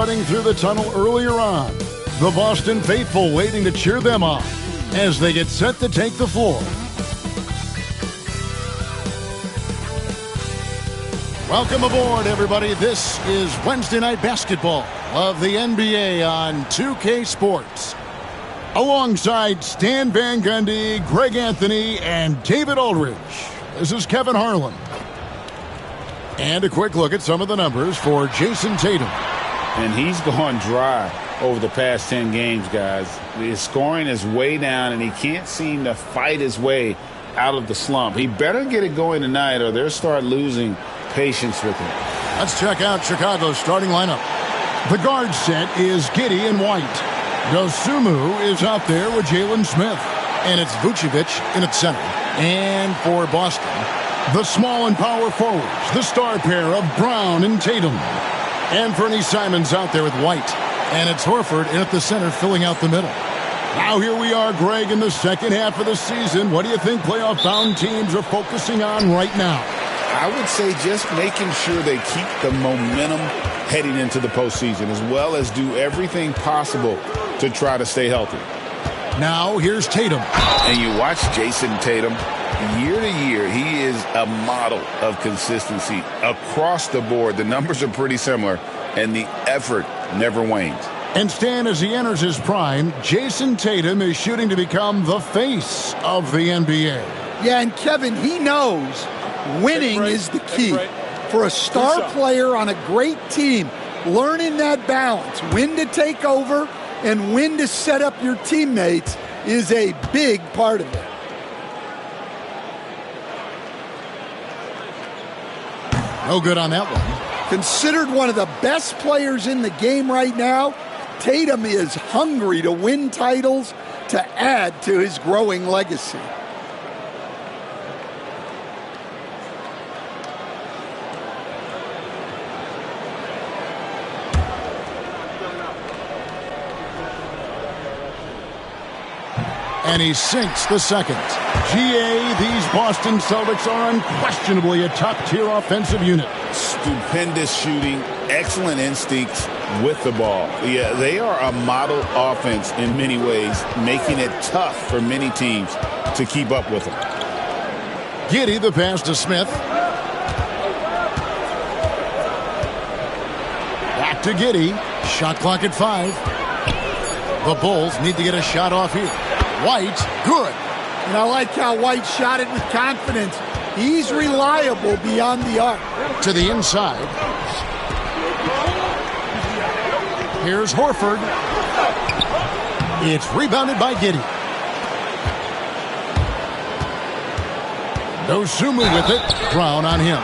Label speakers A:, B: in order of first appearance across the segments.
A: Running through the tunnel earlier on. The Boston faithful waiting to cheer them on as they get set to take the floor. Welcome aboard, everybody. This is Wednesday Night Basketball of the NBA on 2K Sports. Alongside Stan Van Gundy, Greg Anthony, and David Aldridge, this is Kevin Harlan. And a quick look at some of the numbers for Jason Tatum.
B: And he's gone dry over the past 10 games, guys. His scoring is way down, and he can't seem to fight his way out of the slump. He better get it going tonight, or they'll start losing patience with him.
A: Let's check out Chicago's starting lineup. The guard set is Giddey and White. Dosunmu is out there with Jalen Smith. And it's Vucevic in at center. And for Boston, the small and power forwards, the star pair of Brown and Tatum. Anthony Simons out there with White. And it's Horford in at the center, filling out the middle. Now here we are, Greg, in the second half of the season. What do you think playoff-bound teams are focusing on right now?
B: I would say just making sure they keep the momentum heading into the postseason, as well as do everything possible to try to stay healthy.
A: Now here's Tatum.
B: And you watch Jason Tatum. Year to year, he is a model of consistency across the board. The numbers are pretty similar, and the effort never wanes.
A: And Stan, as he enters his prime, Jason Tatum is shooting to become the face of the NBA.
C: Yeah, and Kevin, he knows winning is the key. For a star player on a great team, learning that balance, when to take over and when to set up your teammates, is a big part of it.
A: No good on that one.
C: Considered one of the best players in the game right now, Tatum is hungry to win titles to add to his growing legacy.
A: And he sinks the second. GA, these Boston Celtics are unquestionably a top-tier offensive unit.
B: Stupendous shooting, excellent instincts with the ball. Yeah, they are a model offense in many ways, making it tough for many teams to keep up with them.
A: Giddey, the pass to Smith. Back to Giddey. Shot clock at 5. The Bulls need to get a shot off here. White, good.
C: And I like how White shot it with confidence. He's reliable beyond the arc.
A: To the inside. Here's Horford. It's rebounded by Giddey. Dosunmu with it. Brown on him.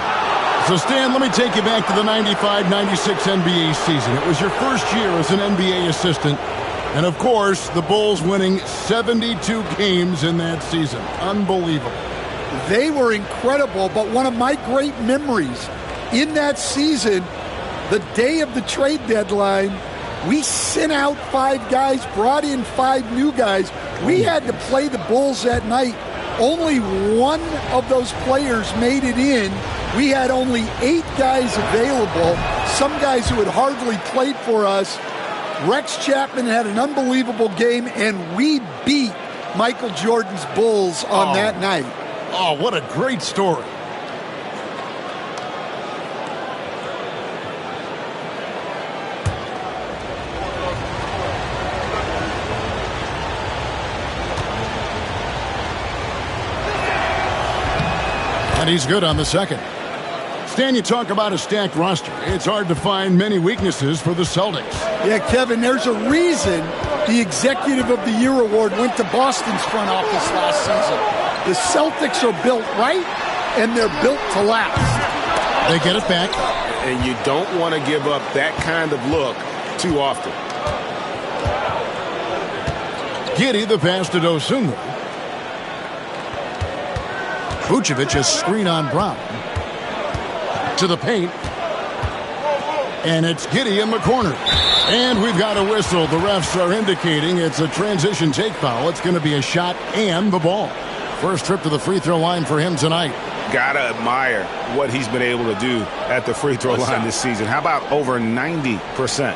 A: So, Stan, let me take you back to the 95-96 NBA season. It was your first year as an NBA assistant. And, of course, the Bulls winning 72 games in that season. Unbelievable.
C: They were incredible, but one of my great memories in that season, the day of the trade deadline, we sent out 5 guys, brought in 5 new guys. We had to play the Bulls that night. Only one of those players made it in. We had only 8 guys available, some guys who had hardly played for us. Rex Chapman had an unbelievable game, and we beat Michael Jordan's Bulls on that night.
A: Oh, what a great story. And he's good on the second. Stan, you talk about a stacked roster. It's hard to find many weaknesses for the Celtics.
C: Yeah, Kevin, there's a reason the Executive of the Year award went to Boston's front office last season. The Celtics are built right, and they're built to last.
A: They get it back.
D: And you don't want to give up that kind of look too often.
A: Giddey, the pass to Dosunmu. Vucevic has screen on Brown. To the paint. And it's Giddey in the corner. And we've got a whistle. The refs are indicating it's a transition take foul. It's going to be a shot and the ball. First trip to the free throw line for him tonight.
B: Gotta admire what he's been able to do at the free throw line this season. How about over 90%?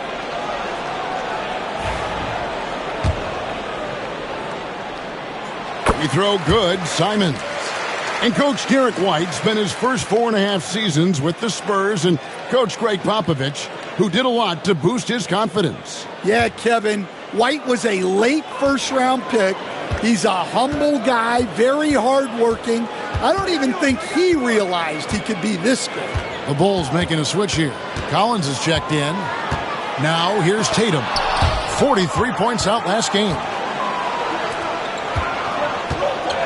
A: We throw good, Simons. And Coach Derek White spent his first 4.5 seasons with the Spurs and Coach Greg Popovich, who did a lot to boost his confidence.
C: Yeah, Kevin, White was a late first-round pick. He's a humble guy, very hard-working. I don't even think he realized he could be this good.
A: The Bulls making a switch here. Collins is checked in. Now here's Tatum. 43 points out last game.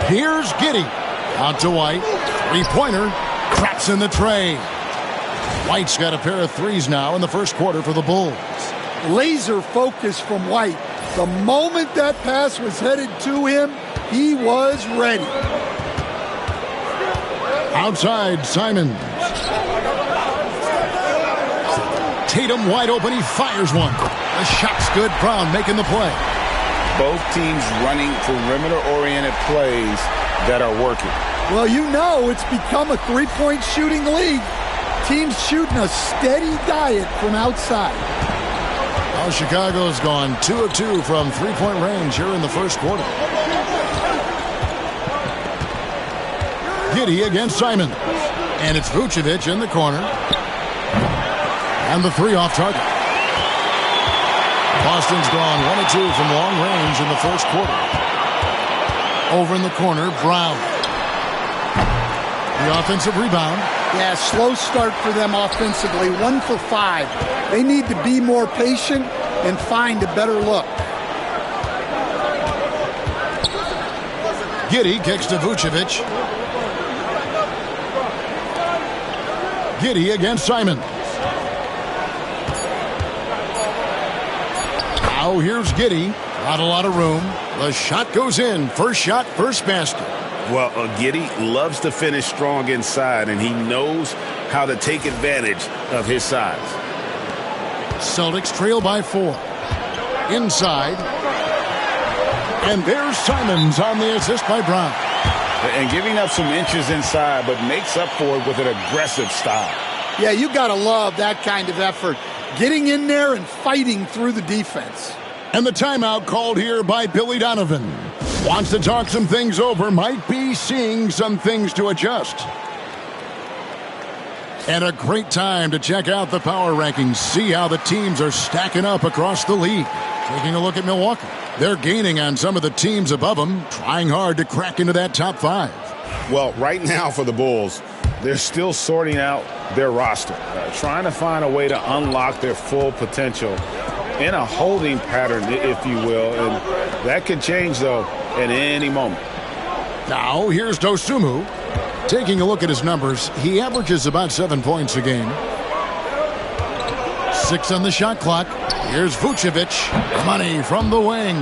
A: Here's Giddey. Out to White. Three-pointer. Craps in the tray. White's got a pair of threes now in the first quarter for the Bulls.
C: Laser focus from White. The moment that pass was headed to him, he was ready.
A: Outside, Simons. Tatum wide open. He fires one. The shot's good. Brown making the play.
B: Both teams running perimeter-oriented plays that are working.
C: Well, you know it's become a three-point shooting league. Teams shooting a steady diet from outside.
A: Well, Chicago's gone 2 of 2 from three-point range here in the first quarter. Giddey against Simons. And it's Vucevic in the corner. And the three off target. Boston's gone 1 of 2 from long range in the first quarter. Over in the corner, Brown. The offensive rebound.
C: Yeah, slow start for them offensively. 1 for 5. They need to be more patient and find a better look.
A: Giddey kicks to Vucevic. Giddey against Simons. Now here's Giddey. Not a lot of room. The shot goes in. First shot, first basket.
D: Well, Giddey loves to finish strong inside, and he knows how to take advantage of his size.
A: Celtics trail by 4. Inside. And there's Simons on the assist by Brown.
B: And giving up some inches inside, but makes up for it with an aggressive style.
C: Yeah, you got to love that kind of effort. Getting in there and fighting through the defense.
A: And the timeout called here by Billy Donovan. Wants to talk some things over, might be seeing some things to adjust. And a great time to check out the power rankings, see how the teams are stacking up across the league. Taking a look at Milwaukee. They're gaining on some of the teams above them, trying hard to crack into that top 5.
D: Well, right now for the Bulls, they're still sorting out their roster, trying to find a way to unlock their full potential in a holding pattern, if you will. And that could change, though, at any moment.
A: Now, here's Dosunmu. Taking a look at his numbers, he averages about 7 points a game. 6 on the shot clock. Here's Vucevic. Money from the wing.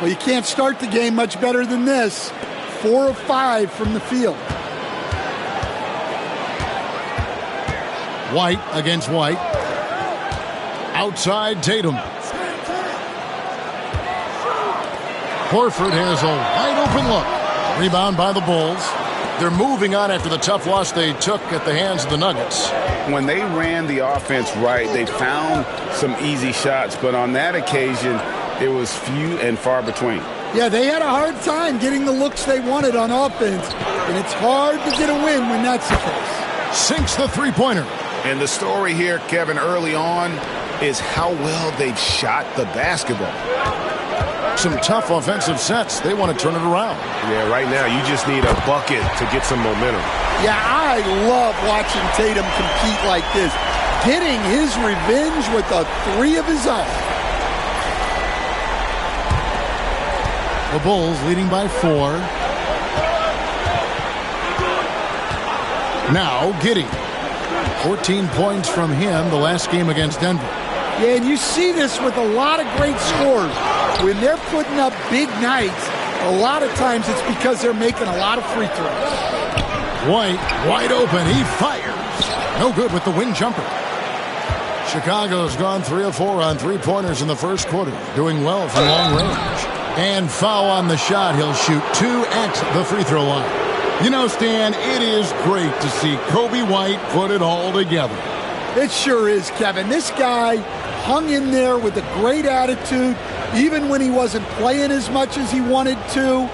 C: Well, you can't start the game much better than this. 4 of 5 from the field.
A: White against White. Outside Tatum. Horford has a wide open look. Rebound by the Bulls. They're moving on after the tough loss they took at the hands of the Nuggets.
B: When they ran the offense right, they found some easy shots, but on that occasion, it was few and far between.
C: Yeah, they had a hard time getting the looks they wanted on offense, and it's hard to get a win when that's the case.
A: Sinks the three-pointer.
D: And the story here, Kevin, early on is how well they've shot the basketball.
A: Some tough offensive sets. They want to turn it around.
D: Yeah, right now you just need a bucket to get some momentum.
C: Yeah, I love watching Tatum compete like this. Getting his revenge with a 3 of his own.
A: The Bulls leading by 4. Now Giddey. 14 points from him the last game against Denver.
C: Yeah, and you see this with a lot of great scores. When they're putting up big nights, a lot of times it's because they're making a lot of free throws.
A: White, wide open. He fires. No good with the wing jumper. Chicago's gone 3 of 4 on three-pointers in the first quarter. Doing well from long range. And foul on the shot. He'll shoot 2 at the free throw line. You know, Stan, it is great to see Kobe White put it all together.
C: It sure is, Kevin. This guy hung in there with a great attitude, even when he wasn't playing as much as he wanted to.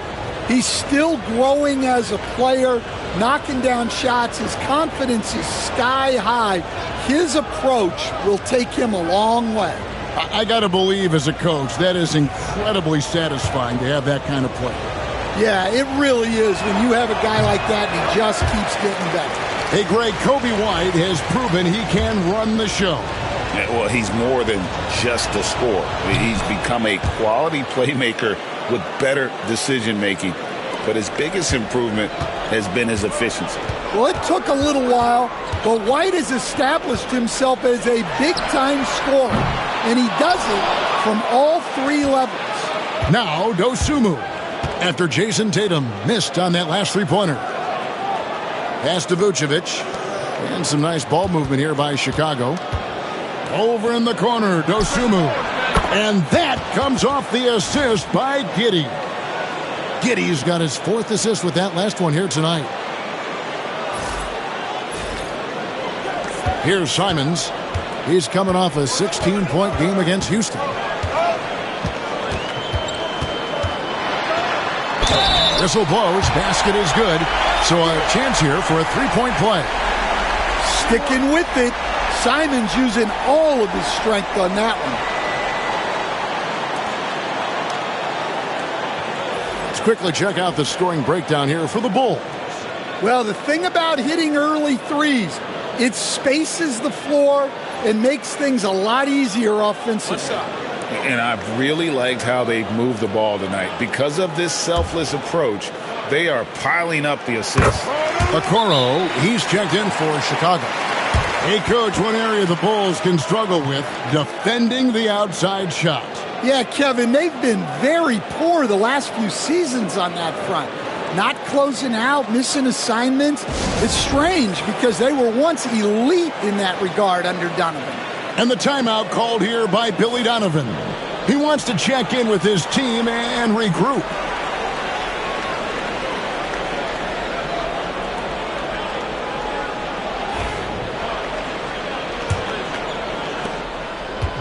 C: He's still growing as a player, knocking down shots. His confidence is sky high. His approach will take him a long way.
A: I got to believe as a coach, that is incredibly satisfying to have that kind of play.
C: Yeah, it really is when you have a guy like that and he just keeps getting better.
A: Hey, Greg, Kobe White has proven he can run the show.
B: Yeah, well, he's more than just a scorer. He's become a quality playmaker with better decision-making. But his biggest improvement has been his efficiency.
C: Well, it took a little while, but White has established himself as a big-time scorer, and he does it from all three levels.
A: Now, Dosunmu, after Jason Tatum missed on that last three-pointer. Pass to Vucevic, and some nice ball movement here by Chicago. Over in the corner, Dosunmu, and that comes off the assist by Giddey. Giddey's got his fourth assist with that last one here tonight. Here's Simons. He's coming off a 16-point game against Houston. Whistle blows. Basket is good. So a chance here for a three-point play.
C: Sticking with it. Simons using all of his strength on that one.
A: Quickly check out the scoring breakdown here for the Bulls.
C: Well, the thing about hitting early threes, it spaces the floor and makes things a lot easier offensively.
B: And I've really liked how they've moved the ball tonight. Because of this selfless approach, they are piling up the assists.
A: Okoro, he's checked in for Chicago. Hey, Coach, one area the Bulls can struggle with, defending the outside shot.
C: Yeah, Kevin, they've been very poor the last few seasons on that front. Not closing out, missing assignments. It's strange because they were once elite in that regard under Donovan.
A: And the timeout called here by Billy Donovan. He wants to check in with his team and regroup.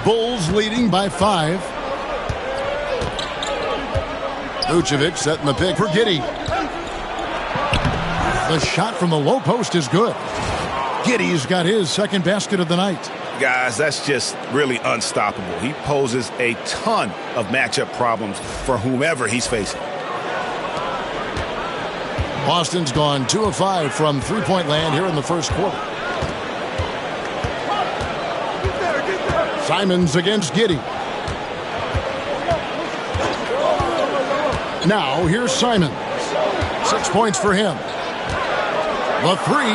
A: Bulls leading by 5. Vucevic setting the pick for Giddey. The shot from the low post is good. Giddey's got his second basket of the night.
E: Guys, that's just really unstoppable. He poses a ton of matchup problems for whomever he's facing.
A: Boston's gone 2 of 5 from three-point land here in the first quarter. Simons against Giddey. Now, here's Simons. 6 points for him. The three.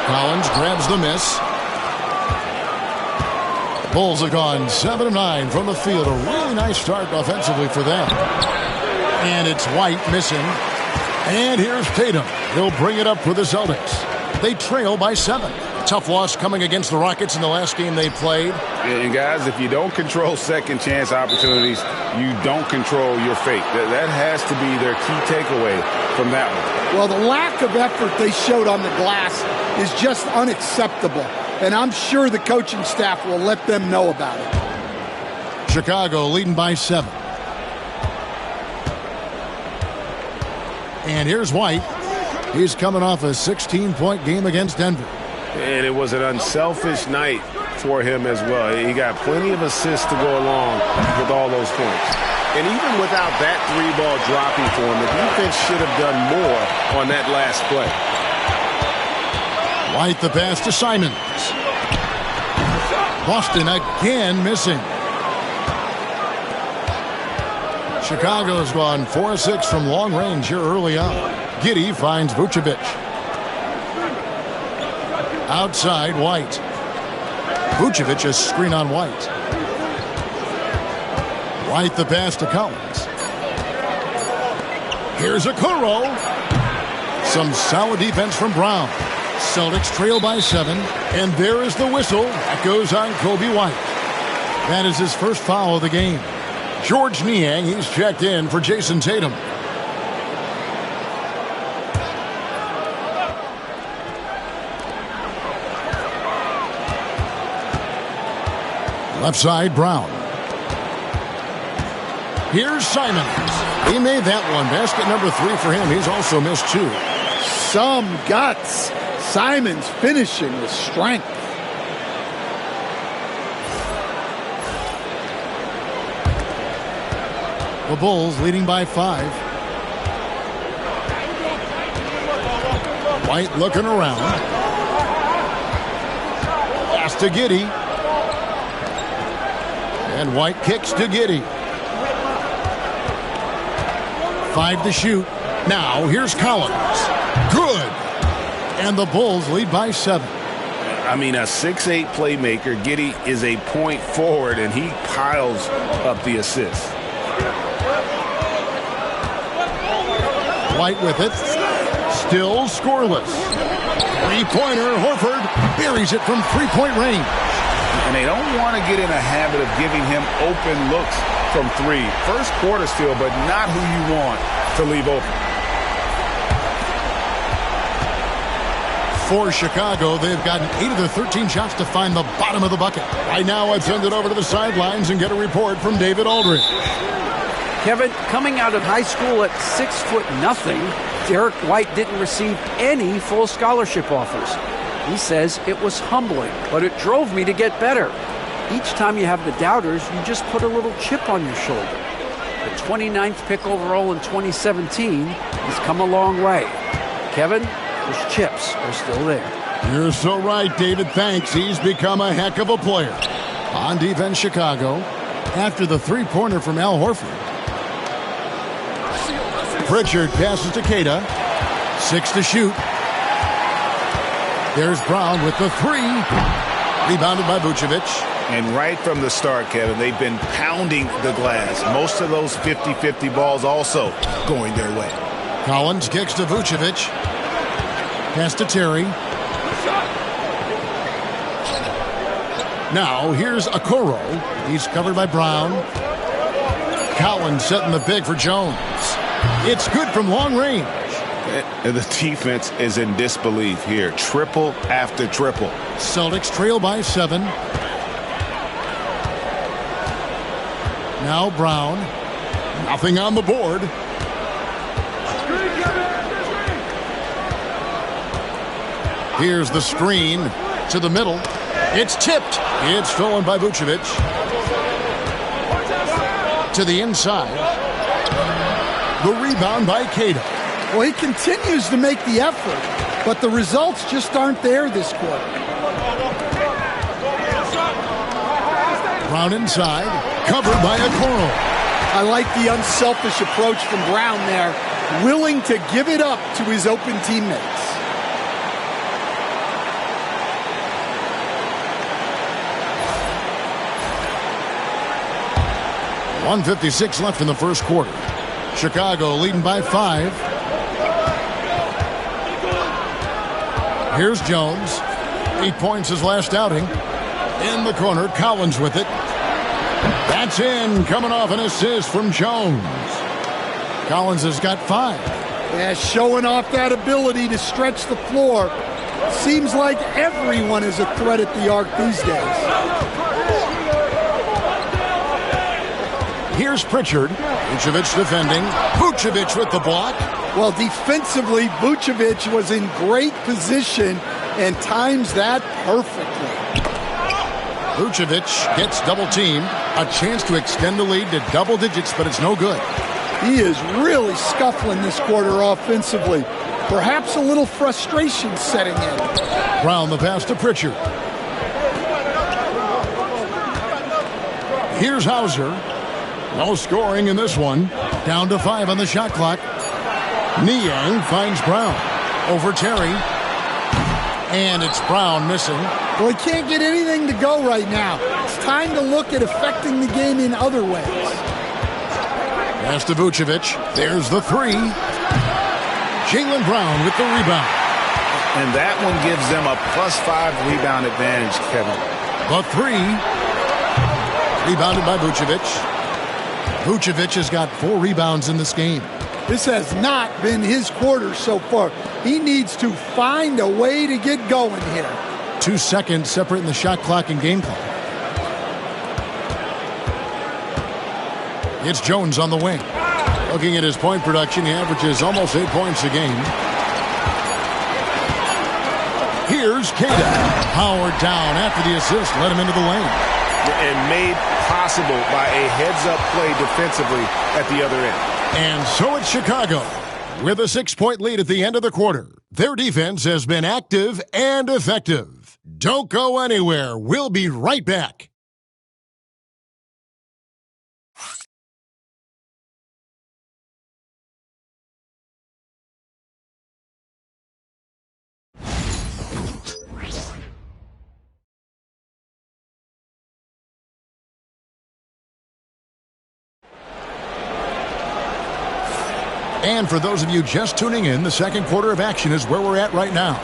A: Collins grabs the miss. Bulls have gone 7 of 9 from the field. A really nice start offensively for them. And it's White missing. And here's Tatum. He'll bring it up for the Celtics. They trail by 7. Tough loss coming against the Rockets in the last game they played.
B: And guys, if you don't control second chance opportunities, you don't control your fate. That has to be their key takeaway from that one.
C: Well, the lack of effort they showed on the glass is just unacceptable. And I'm sure the coaching staff will let them know about it.
A: Chicago leading by 7. And here's White. He's coming off a 16-point game against Denver.
D: And it was an unselfish night for him as well. He got plenty of assists to go along with all those points. And even without that three-ball dropping for him, the defense should have done more on that last play.
A: White the pass to Simons. Boston again missing. Chicago's gone 4-6 from long range here early on. Giddey finds Vucevic. Outside, White. Vucevic a screen on White. White the pass to Collins. Here's Okoro. Some solid defense from Brown. Celtics trail by 7. And there is the whistle. That goes on Kobe White. That is his first foul of the game. George Niang, he's checked in for Jason Tatum. Left side, Brown. Here's Simons. He made that one. Basket number 3 for him. He's also missed 2.
C: Some guts. Simons finishing with strength.
A: The Bulls leading by 5. White looking around. Pass to Giddey. And White kicks to Giddey. 5 to shoot. Now here's Collins. Good. And the Bulls lead by 7.
E: I mean, a 6'8 playmaker. Giddey is a point forward, and he piles up the assists.
A: White with it. Still scoreless. Three-pointer. Horford buries it from three-point range.
E: And they don't want to get in a habit of giving him open looks from 3. First quarter still, but not who you want to leave open.
A: For Chicago, they've gotten 8 of their 13 shots to find the bottom of the bucket. Right now, I'd send it over to the sidelines and get a report from David Aldridge.
F: Kevin, coming out of high school at 6'0", Derek White didn't receive any full scholarship offers. He says it was humbling, but it drove me to get better. Each time you have the doubters, you just put a little chip on your shoulder. The 29th pick overall in 2017 has come a long way. Kevin, those chips are still there.
A: You're so right, David. Thanks. He's become a heck of a player. On defense, Chicago, after the three-pointer from Al Horford. Pritchard passes to Queta. 6 to shoot. There's Brown with the 3. Rebounded by Vucevic.
E: And right from the start, Kevin, they've been pounding the glass. Most of those 50-50 balls also going their way.
A: Collins kicks to Vucevic. Pass to Terry. Now here's Okoro. He's covered by Brown. Collins setting the pick for Jones. It's good from long range.
E: And the defense is in disbelief here. Triple after triple.
A: Celtics trail by 7. Now Brown. Nothing on the board. Here's the screen to the middle. It's tipped. It's stolen by Vucevic. To the inside. The rebound by Queta.
C: Well, he continues to make the effort, but the results just aren't there this quarter.
A: Brown inside. Covered by Okoro.
C: I like the unselfish approach from Brown there. Willing to give it up to his open teammates.
A: .156 left in the first quarter. Chicago leading by 5. Here's Jones. 8 points his last outing. In the corner, Collins with it. That's in, coming off an assist from Jones. Collins has got 5.
C: Yeah, showing off that ability to stretch the floor. Seems like everyone is a threat at the arc these days.
A: Here's Pritchard. Vucevic defending. Vucevic with the block.
C: Well, defensively, Vucevic was in great position and times that perfectly.
A: Vucevic gets double-teamed. A chance to extend the lead to double digits, but it's no good.
C: He is really scuffling this quarter offensively. Perhaps a little frustration setting in.
A: Brown the pass to Pritchard. Here's Hauser. No scoring in this one. Down to 5 on the shot clock. Niang finds Brown. Over Terry. And it's Brown missing.
C: Well, he can't get anything to go right now. It's time to look at affecting the game in other ways.
A: Pass to Vucevic. There's the 3. Jaylen Brown with the rebound.
E: And that one gives them a +5 rebound advantage, Kevin.
A: The 3. Rebounded by Vucevic. Vucevic has got 4 rebounds in this game.
C: This has not been his quarter so far. He needs to find a way to get going here.
A: 2 seconds separating the shot clock and game clock. It's Jones on the wing. Looking at his point production, he averages almost 8 points a game. Here's Cada. Powered down after the assist, led him into the lane.
G: And made possible by a heads-up play defensively at the other end.
A: And so it's Chicago. With a 6-point lead at the end of the quarter, their defense has been active and effective. Don't go anywhere. We'll be right back. And for those of you just tuning in, the second quarter of action is where we're at right now.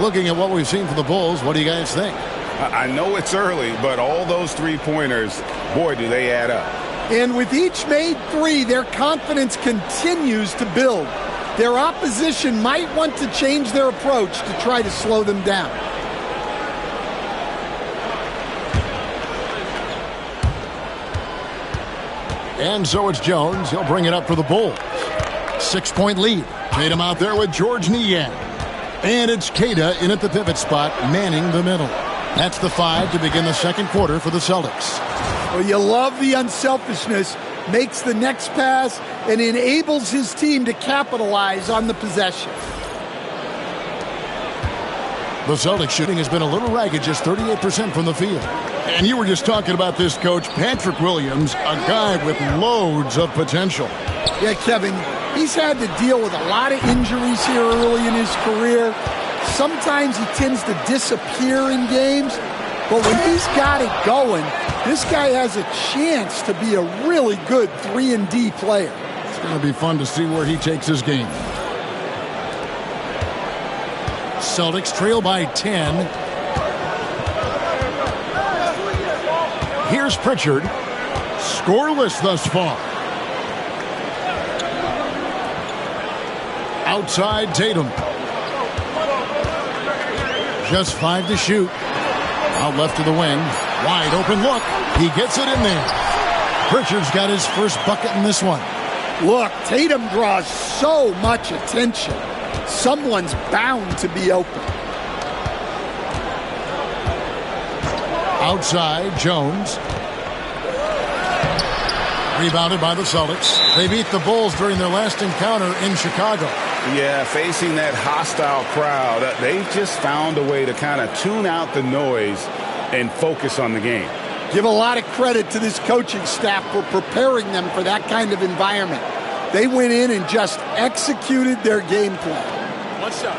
A: Looking at what we've seen from the Bulls, what do you guys think?
G: I know it's early, but all those three-pointers, boy, do they add up.
C: And with each made three, their confidence continues to build. Their opposition might want to change their approach to try to slow them down.
A: And so it's Jones. He'll bring it up for the Bulls. 6-point lead. Tatum out there with George Niang. And it's Cada in at the pivot spot, manning the middle. That's the 5 to begin the second quarter for the Celtics.
C: Well, you love the unselfishness. Makes the next pass and enables his team to capitalize on the possession.
A: The Celtics shooting has been a little ragged, just 38% from the field. And you were just talking about this, Coach. Patrick Williams, a guy with loads of potential.
C: Yeah, Kevin, he's had to deal with a lot of injuries here early in his career. Sometimes he tends to disappear in games, but when he's got it going, this guy has a chance to be a really good 3-and-D player.
A: It's going to be fun to see where he takes his game. Celtics trail by 10. Here's Pritchard. Scoreless thus far. Outside Tatum. Just 5 to shoot. Out left to the wing. Wide open look. He gets it in there. Pritchard's got his first bucket in this one.
C: Look, Tatum draws so much attention. Someone's bound to be open.
A: Outside, Jones. Rebounded by the Celtics. They beat the Bulls during their last encounter in Chicago.
B: Yeah, facing that hostile crowd, they just found a way to kind of tune out the noise and focus on the game.
C: Give a lot of credit to this coaching staff for preparing them for that kind of environment. They went in and just executed their game plan. What's up?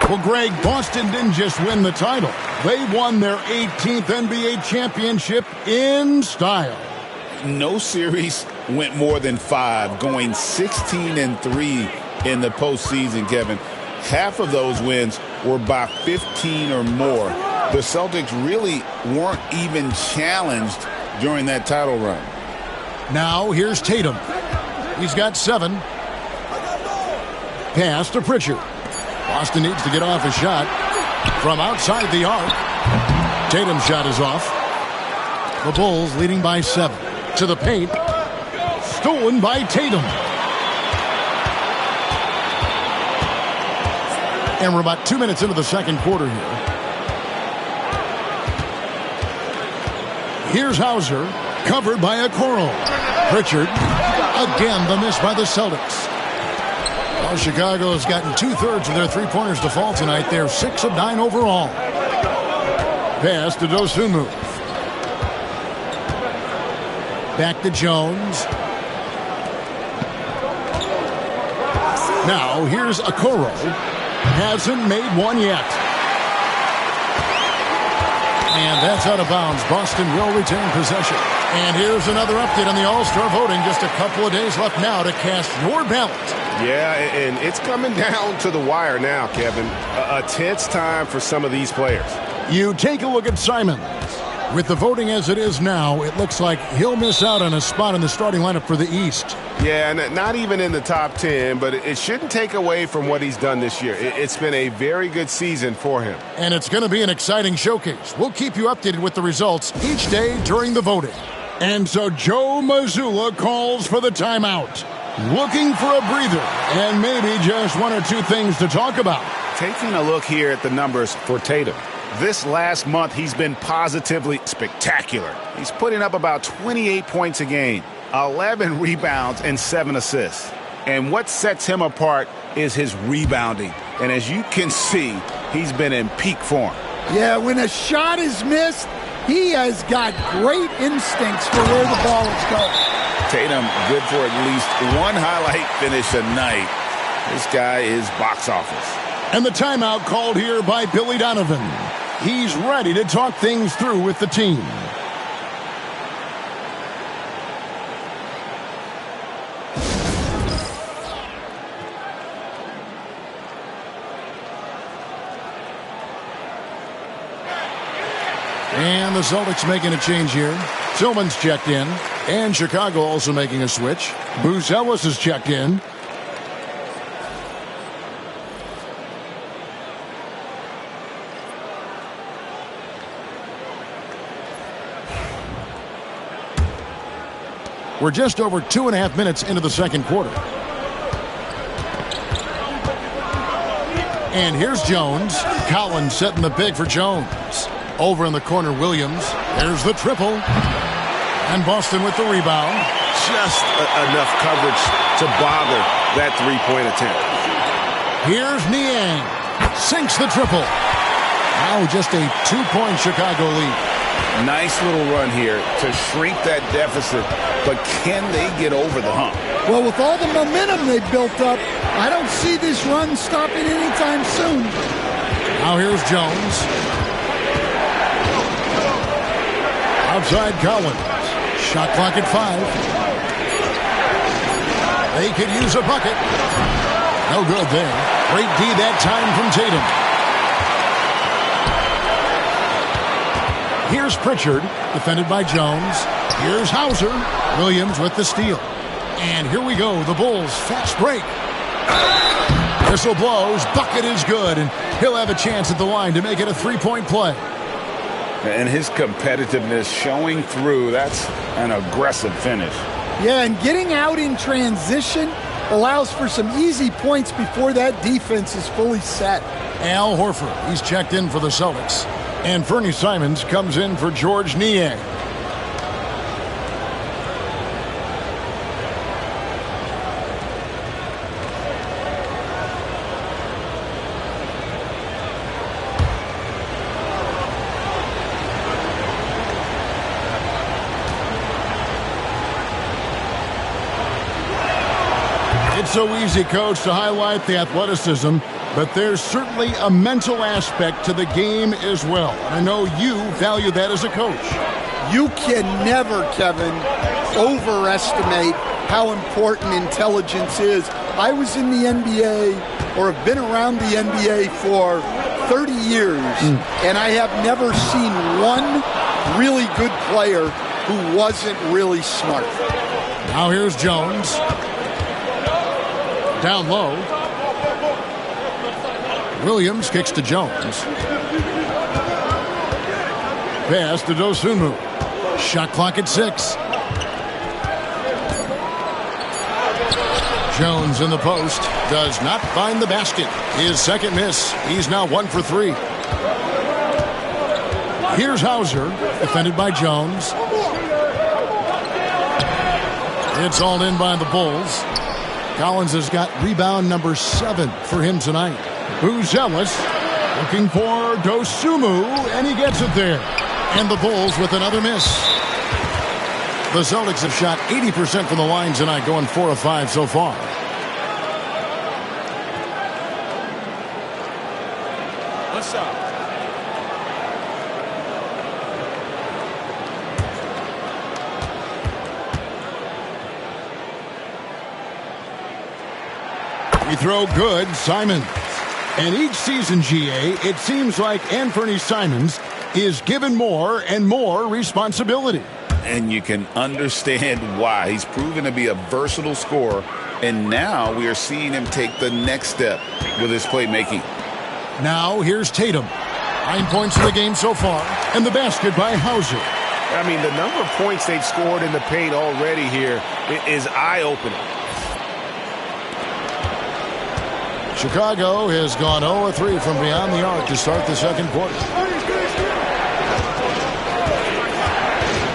A: Well, Greg, Boston didn't just win the title. They won their 18th NBA championship in style.
B: No series went more than 5, going 16-3 in the postseason, Kevin. Half of those wins were by 15 or more. The Celtics really weren't even challenged during that title run.
A: Now here's Tatum. He's got 7. Pass to Pritchard. Boston needs to get off a shot from outside the arc. Tatum's shot is off. The Bulls leading by 7. To the paint. Stolen by Tatum. And we're about 2 minutes into the second quarter here. Here's Hauser, covered by Okoro. Pritchard, again the miss by the Celtics. Well, Chicago has gotten 2/3 of their three-pointers to fall tonight. They're 6 of 9 overall. Pass to Dosunmu. Back to Jones. Now here's Okoro. Hasn't made one yet. And that's out of bounds. Boston will retain possession. And here's another update on the All-Star voting. Just a couple of days left now to cast your ballot.
G: Yeah, and it's coming down to the wire now, Kevin. A tense time for some of these players.
A: You take a look at Simons. With the voting as it is now, it looks like he'll miss out on a spot in the starting lineup for the East.
G: Yeah, and not even in the top 10, but it shouldn't take away from what he's done this year. It's been a very good season for him.
A: And it's going to be an exciting showcase. We'll keep you updated with the results each day during the voting. And so Joe Mazzulla calls for the timeout, looking for a breather and maybe just one or two things to talk about.
G: Taking a look here at the numbers for Tatum. This last month, he's been positively spectacular. He's putting up about 28 points a game, 11 rebounds, and 7 assists. And what sets him apart is his rebounding. And as you can see, he's been in peak form.
C: Yeah, when a shot is missed, he has got great instincts for where the ball is going.
B: Tatum, good for at least one highlight finish a night. This guy is box office.
A: And the timeout called here by Billy Donovan. He's ready to talk things through with the team. And the Celtics making a change here. Tillman's checked in. And Chicago also making a switch. Booz Ellis is checked in. We're just over 2.5 minutes into the second quarter. And here's Jones. Collins setting the big for Jones. Over in the corner, Williams. There's the triple. And Boston with the rebound.
G: Just enough coverage to bother that three-point attempt.
A: Here's Niang. Sinks the triple. Now just a 2-point Chicago lead.
B: Nice little run here to shrink that deficit, but can they get over the hump?
C: Well, with all the momentum they've built up, I don't see this run stopping anytime soon.
A: Now here's Jones. Outside Collins. Shot clock at 5. They could use a bucket. No good there. Great D that time from Tatum. Here's Pritchard, defended by Jones. Here's Hauser. Williams with the steal. And here we go, the Bulls fast break. Whistle blows, bucket is good, and he'll have a chance at the line to make it a 3-point play.
B: And his competitiveness showing through. That's an aggressive finish.
C: Yeah, and getting out in transition allows for some easy points before that defense is fully set.
A: Al Horford, he's checked in for the Celtics. And Fernie Simons comes in for George Niang. It's so easy, Coach, to highlight the athleticism, but there's certainly a mental aspect to the game as well. And I know you value that as a coach.
C: You can never, Kevin, overestimate how important intelligence is. I was in the NBA, or have been around the NBA for 30 years, and I have never seen one really good player who wasn't really smart.
A: Now here's Jones. Down low. Williams kicks to Jones. Pass to Dosunmu. Shot clock at 6. Jones in the post. Does not find the basket. His second miss. He's now 1 for 3. Here's Hauser, defended by Jones. It's all in by the Bulls. Collins has got rebound number 7 for him tonight. Booz Ellis looking for Dosunmu, and he gets it there. And the Bulls with another miss. The Celtics have shot 80% from the line tonight, going 4 of 5 so far.
G: What's up?
A: We throw good, Simons. And each season, GA, it seems like Anthony Simons is given more and more responsibility.
G: And you can understand why. He's proven to be a versatile scorer, and now we are seeing him take the next step with his playmaking.
A: Now here's Tatum. 9 points in the game so far, and the basket by Hauser.
E: I mean, the number of points they've scored in the paint already here is eye-opening.
A: Chicago has gone 0-3 from beyond the arc to start the second quarter.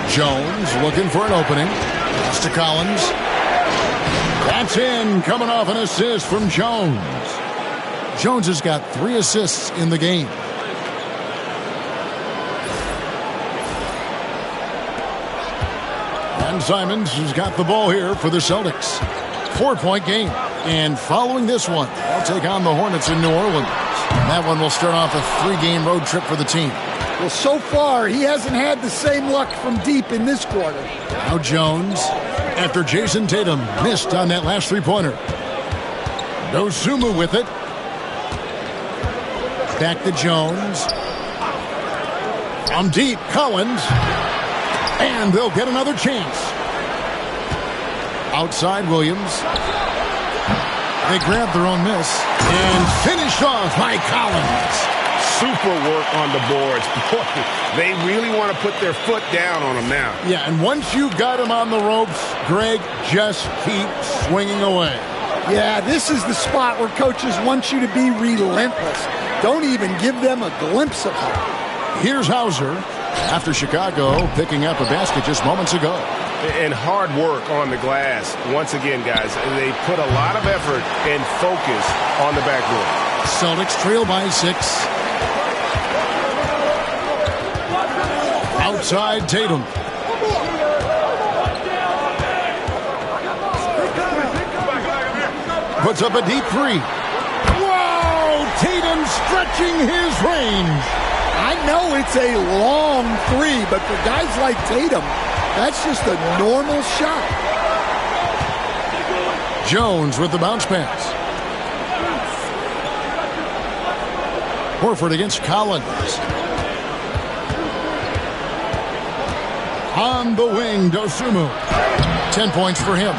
A: Jones looking for an opening. Pass to Collins. That's in, coming off an assist from Jones. Jones has got 3 assists in the game. And Simons has got the ball here for the Celtics. 4-point game. And following this one, they'll take on the Hornets in New Orleans. That one will start off a 3-game road trip for the team.
C: Well, so far, he hasn't had the same luck from deep in this quarter.
A: Now Jones, after Jason Tatum missed on that last 3-pointer. Dosunmu with it. Back to Jones. From deep, Collins. And they'll get another chance. Outside Williams. They grab their own miss. And finished off by Collins.
E: Super work on the boards. Boy, they really want to put their foot down on him now.
A: Yeah, and once you've got him on the ropes, Greg, just keep swinging away.
C: Yeah, this is the spot where coaches want you to be relentless. Don't even give them a glimpse of hope.
A: Here's Hauser after Chicago picking up a basket just moments ago.
E: And hard work on the glass. Once again, guys, they put a lot of effort and focus on the backboard.
A: Celtics trail by 6. Outside Tatum. Puts up a deep 3. Whoa! Tatum stretching his range.
C: I know it's a long 3, but for guys like Tatum, that's just a normal shot.
A: Jones with the bounce pass. Horford against Collins. On the wing, Dosunmu. 10 points for him.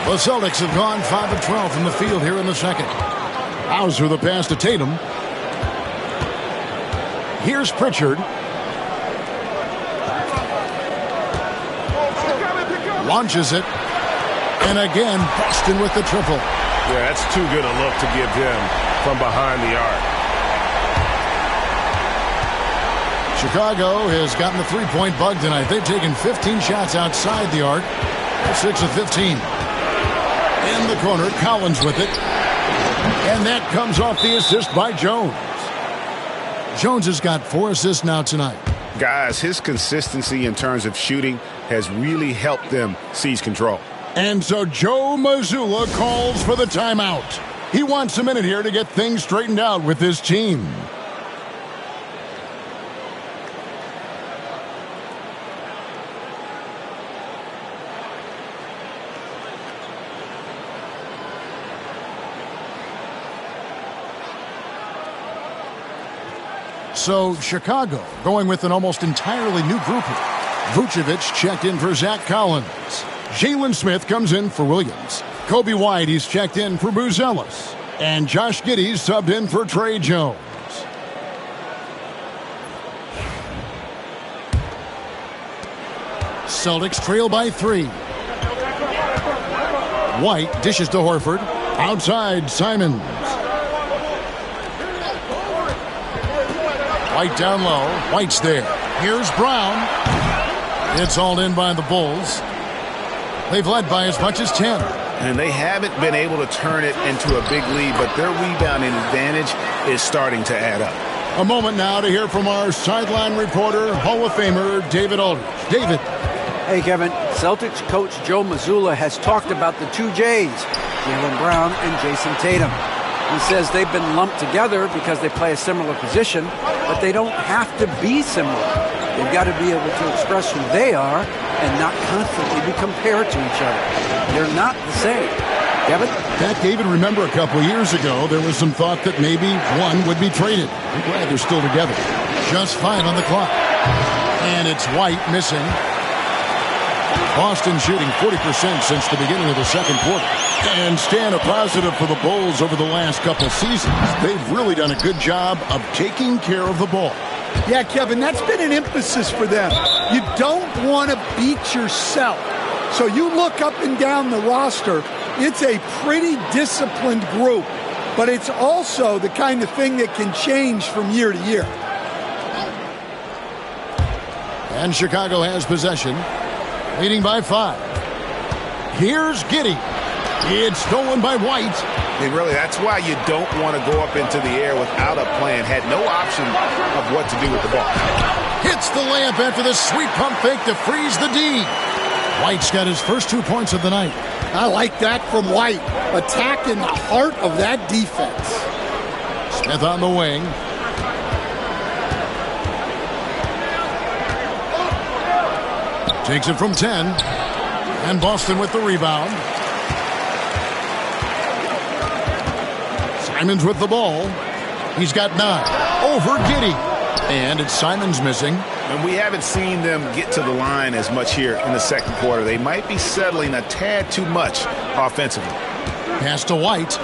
A: The Celtics have gone 5 of 12 from the field here in the second. Hauser the pass to Tatum. Here's Pritchard. Launches it. And again, Boston with the triple.
E: Yeah, that's too good a look to give them from behind the arc.
A: Chicago has gotten the 3-point bug tonight. They've taken 15 shots outside the arc. 6 of 15. In the corner, Collins with it. And that comes off the assist by Jones. Jones has got 4 assists now tonight.
E: Guys, his consistency in terms of shooting has really helped them seize control.
A: And so Joe Mazzulla calls for the timeout. He wants a minute here to get things straightened out with his team. So Chicago going with an almost entirely new group. Vucevic checked in for Zach Collins. Jalen Smith comes in for Williams. Kobe White, he's checked in for Buzelis. And Josh Giddey subbed in for Trey Jones. Celtics trail by 3. White dishes to Horford. Outside, Simons. White down low. White's there. Here's Brown. It's hauled in by the Bulls. They've led by as much as 10.
G: And they haven't been able to turn it into a big lead, but their rebounding advantage is starting to add up.
A: A moment now to hear from our sideline reporter, Hall of Famer David Aldridge. David.
F: Hey, Kevin. Celtics coach Joe Mazzulla has talked about the 2 J's, Jaylen Brown and Jason Tatum. He says they've been lumped together because they play a similar position, but they don't have to be similar. They've got to be able to express who they are and not constantly be compared to each other. They're not the same. Kevin?
A: That, David, remember a couple years ago, there was some thought that maybe one would be traded. I'm glad they're still together. Just 5 on the clock. And it's White missing. Boston shooting 40% since the beginning of the second quarter. And staying a positive for the Bulls over the last couple seasons. They've really done a good job of taking care of the ball.
C: Yeah, Kevin, that's been an emphasis for them. You don't want to beat yourself. So you look up and down the roster, it's a pretty disciplined group. But it's also the kind of thing that can change from year to year.
A: And Chicago has possession, leading by 5. Here's Giddey. It's stolen by White.
G: And really, that's why you don't want to go up into the air without a plan. Had no option of what to do with the ball.
A: Hits the layup after the sweet pump fake to freeze the D. White's got his first 2 points of the night.
C: I like that from White. Attacking the heart of that defense.
A: Smith on the wing. Takes it from 10. And Boston with the rebound. Simons with the ball. He's got 9. Over Giddey. And it's Simons missing.
G: And we haven't seen them get to the line as much here in the second quarter. They might be settling a tad too much offensively.
A: Pass to White.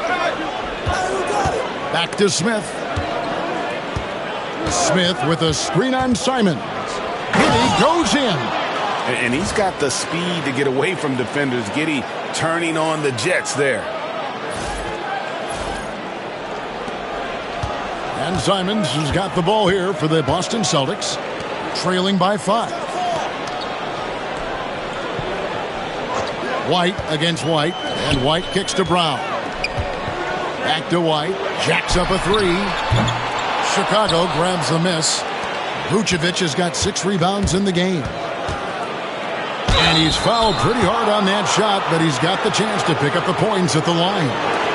A: Back to Smith. Smith with a screen on Simons. Giddey goes in.
G: And he's got the speed to get away from defenders. Giddey turning on the Jets there.
A: And Simons has got the ball here for the Boston Celtics, trailing by 5. White against White, and White kicks to Brown. Back to White, jacks up a 3. Chicago grabs the miss. Vucevic has got 6 rebounds in the game. And he's fouled pretty hard on that shot, but he's got the chance to pick up the points at the line.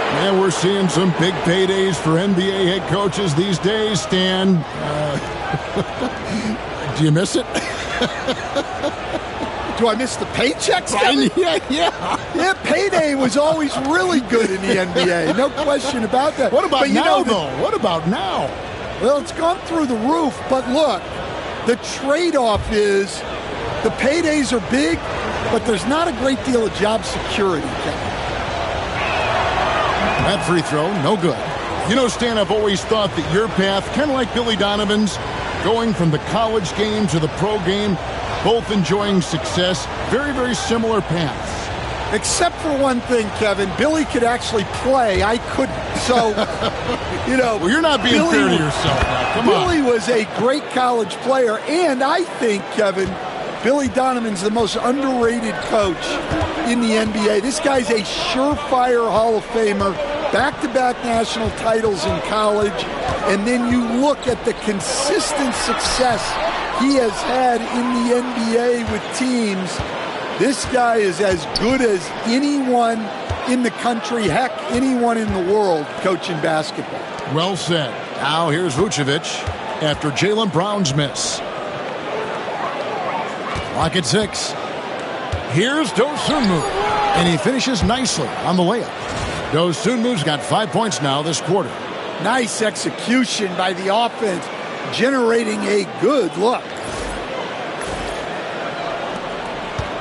A: And we're seeing some big paydays for NBA head coaches these days, Stan. Do you miss it?
C: Do I miss the paychecks? Yeah, payday was always really good in the NBA. No question about that.
A: What about now, though? What about now?
C: Well, it's gone through the roof. But look, the trade-off is the paydays are big, but there's not a great deal of job security.
A: That free throw, no good. You know, Stan, I've always thought that your path, kind of like Billy Donovan's, going from the college game to the pro game, both enjoying success, very, very similar paths.
C: Except for one thing, Kevin. Billy could actually play. I couldn't. So,
A: well, you're not being fair to yourself now. Come on.
C: Billy was a great college player, and I think, Kevin, Billy Donovan's the most underrated coach in the NBA. This guy's a surefire Hall of Famer, back-to-back national titles in college, and then you look at the consistent success he has had in the NBA with teams. This guy is as good as anyone in the country, heck, anyone in the world coaching basketball.
A: Well said. Now here's Vucevic after Jaylen Brown's miss. Clock at 6. Here's Dosunmu, and he finishes nicely on the layup. Dosunmu's got 5 points now this quarter.
C: Nice execution by the offense, generating a good look.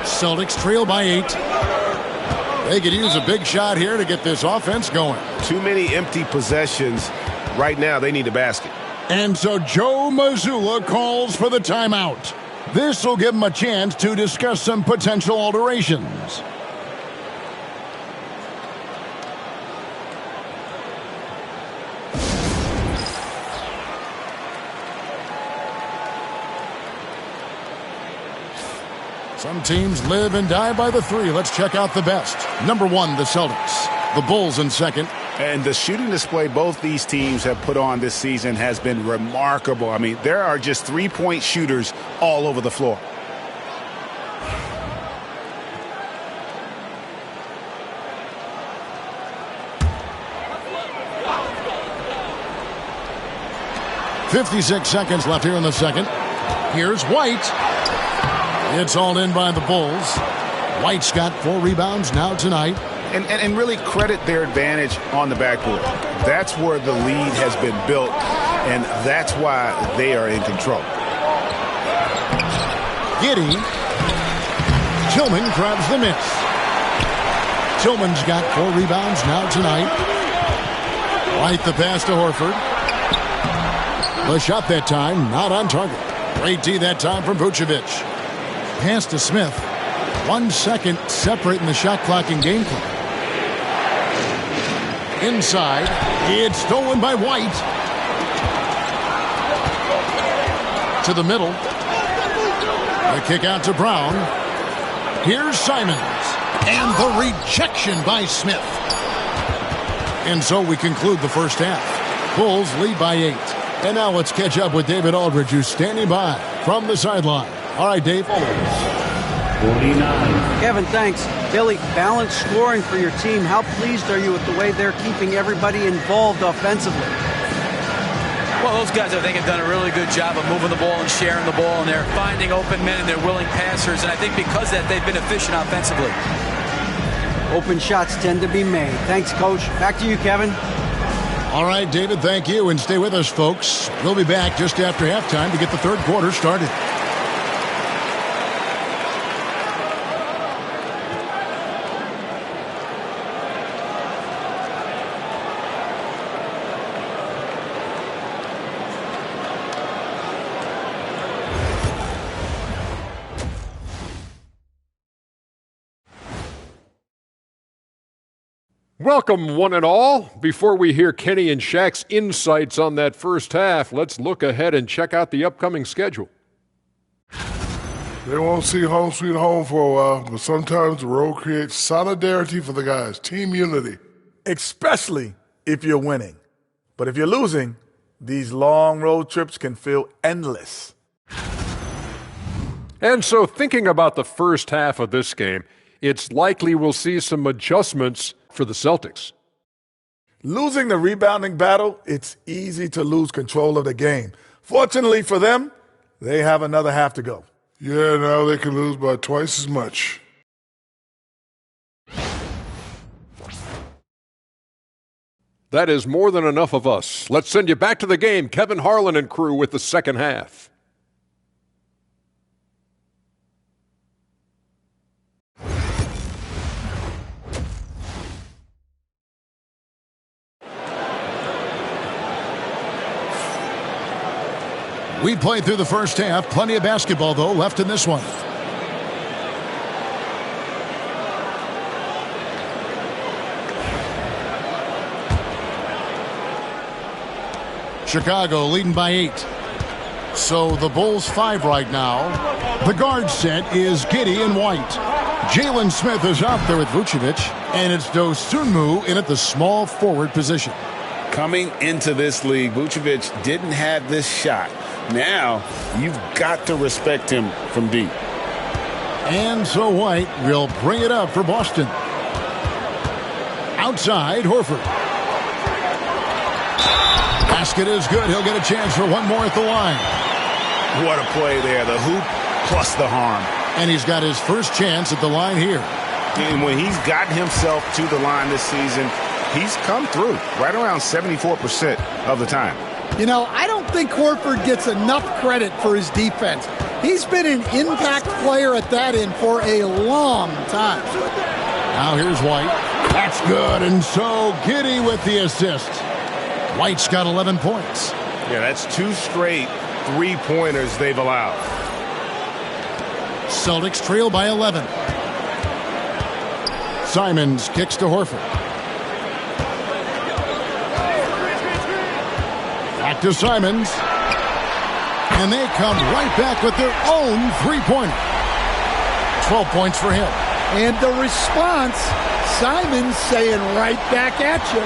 A: Celtics trail by 8. They could use a big shot here to get this offense going.
G: Too many empty possessions. Right now, they need a basket.
A: And so Joe Mazzulla calls for the timeout. This will give him a chance to discuss some potential alterations. Some teams live and die by the 3. Let's check out the best. Number 1, the Celtics. The Bulls in second.
G: And the shooting display both these teams have put on this season has been remarkable. I mean, there are just three-point shooters all over the floor.
A: .56 seconds left here in the second. Here's White. It's all in by the Bulls. White's got 4 rebounds now tonight.
G: and really credit their advantage on the backboard. That's where the lead has been built, and that's why they are in control.
A: Giddey. Tillman grabs the miss. Tillman's got 4 rebounds now tonight. White the pass to Horford. The shot that time, not on target. Great D that time from Vucevic. Pass to Smith. 1 second separating the shot clock and game clock. Inside, it's stolen by White. To the middle. The kick out to Brown. Here's Simons. And the rejection by Smith. And so we conclude the first half. Bulls lead by 8. And now let's catch up with David Aldridge, who's standing by from the sideline. All right, Dave.
F: 49. Kevin, thanks. Billy, balanced scoring for your team. How pleased are you with the way they're keeping everybody involved offensively?
H: Well, those guys, I think, have done a really good job of moving the ball and sharing the ball, and they're finding open men and they're willing passers, and I think because of that, they've been efficient offensively.
F: Open shots tend to be made. Thanks, Coach. Back to you, Kevin.
A: All right, David, thank you, and stay with us, folks. We'll be back just after halftime to get the third quarter started.
I: Welcome, one and all. Before we hear Kenny and Shaq's insights on that first half, let's look ahead and check out the upcoming schedule.
J: They won't see home sweet home for a while, but sometimes the road creates solidarity for the guys, team unity.
K: Especially if you're winning. But if you're losing, these long road trips can feel endless.
I: And so thinking about the first half of this game, it's likely we'll see some adjustments for the Celtics.
K: Losing the rebounding battle, it's easy to lose control of the game. Fortunately for them, they have another half to go.
J: Yeah, now they can lose by twice as much.
I: That is more than enough of us. Let's send you back to the game. Kevin Harlan and crew with the second half.
A: We played through the first half. Plenty of basketball, though, left in this one. Chicago leading by 8. So the Bulls 5 right now. The guard set is Giddey and White. Jalen Smith is out there with Vucevic. And it's Dosunmu in at the small forward position.
G: Coming into this league, Vucevic didn't have this shot. Now, you've got to respect him from deep.
A: And so White will bring it up for Boston. Outside, Horford. Basket is good. He'll get a chance for one more at the line.
G: What a play there. The hoop plus the harm.
A: And he's got his first chance at the line here.
G: And when he's gotten himself to the line this season, he's come through right around 74% of the time.
C: You know, I don't think Horford gets enough credit for his defense. He's been an impact player at that end for a long time.
A: Now here's White. That's good. And so Giddey with the assist. White's got 11 points.
G: Yeah, that's 2 straight three-pointers they've allowed.
A: Celtics trail by 11. Simons kicks to Horford. Back to Simons. And they come right back with their own three-pointer. 12 points for him.
C: And the response, Simons saying right back at you.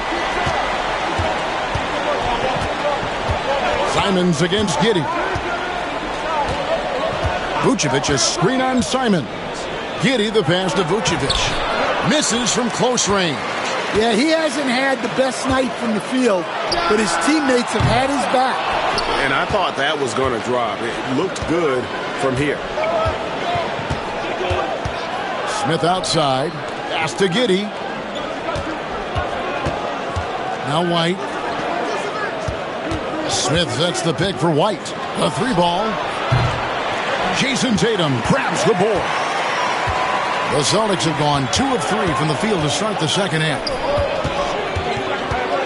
A: Simons against Giddey. Vucevic a screen on Simons. Giddey the pass to Vucevic. Misses from close range.
C: Yeah, he hasn't had the best night from the field, but his teammates have had his back.
G: And I thought that was going to drop. It looked good from here.
A: Smith outside. Pass to Giddey. Now White. Smith sets the pick for White. The 3-ball. Jason Tatum grabs the board. The Celtics have gone 2 of 3 from the field to start the second half.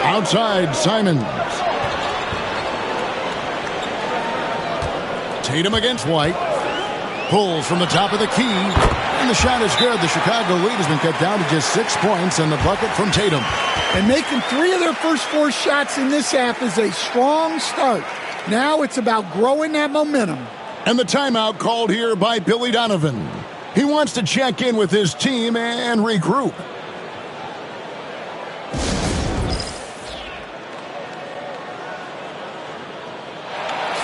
A: Outside, Simons. Tatum against White. Pulls from the top of the key. And the shot is good. The Chicago lead has been cut down to just 6 points, and the bucket from Tatum.
C: And making 3 of their first 4 shots in this half is a strong start. Now it's about growing that momentum.
A: And the timeout called here by Billy Donovan. He wants to check in with his team and regroup.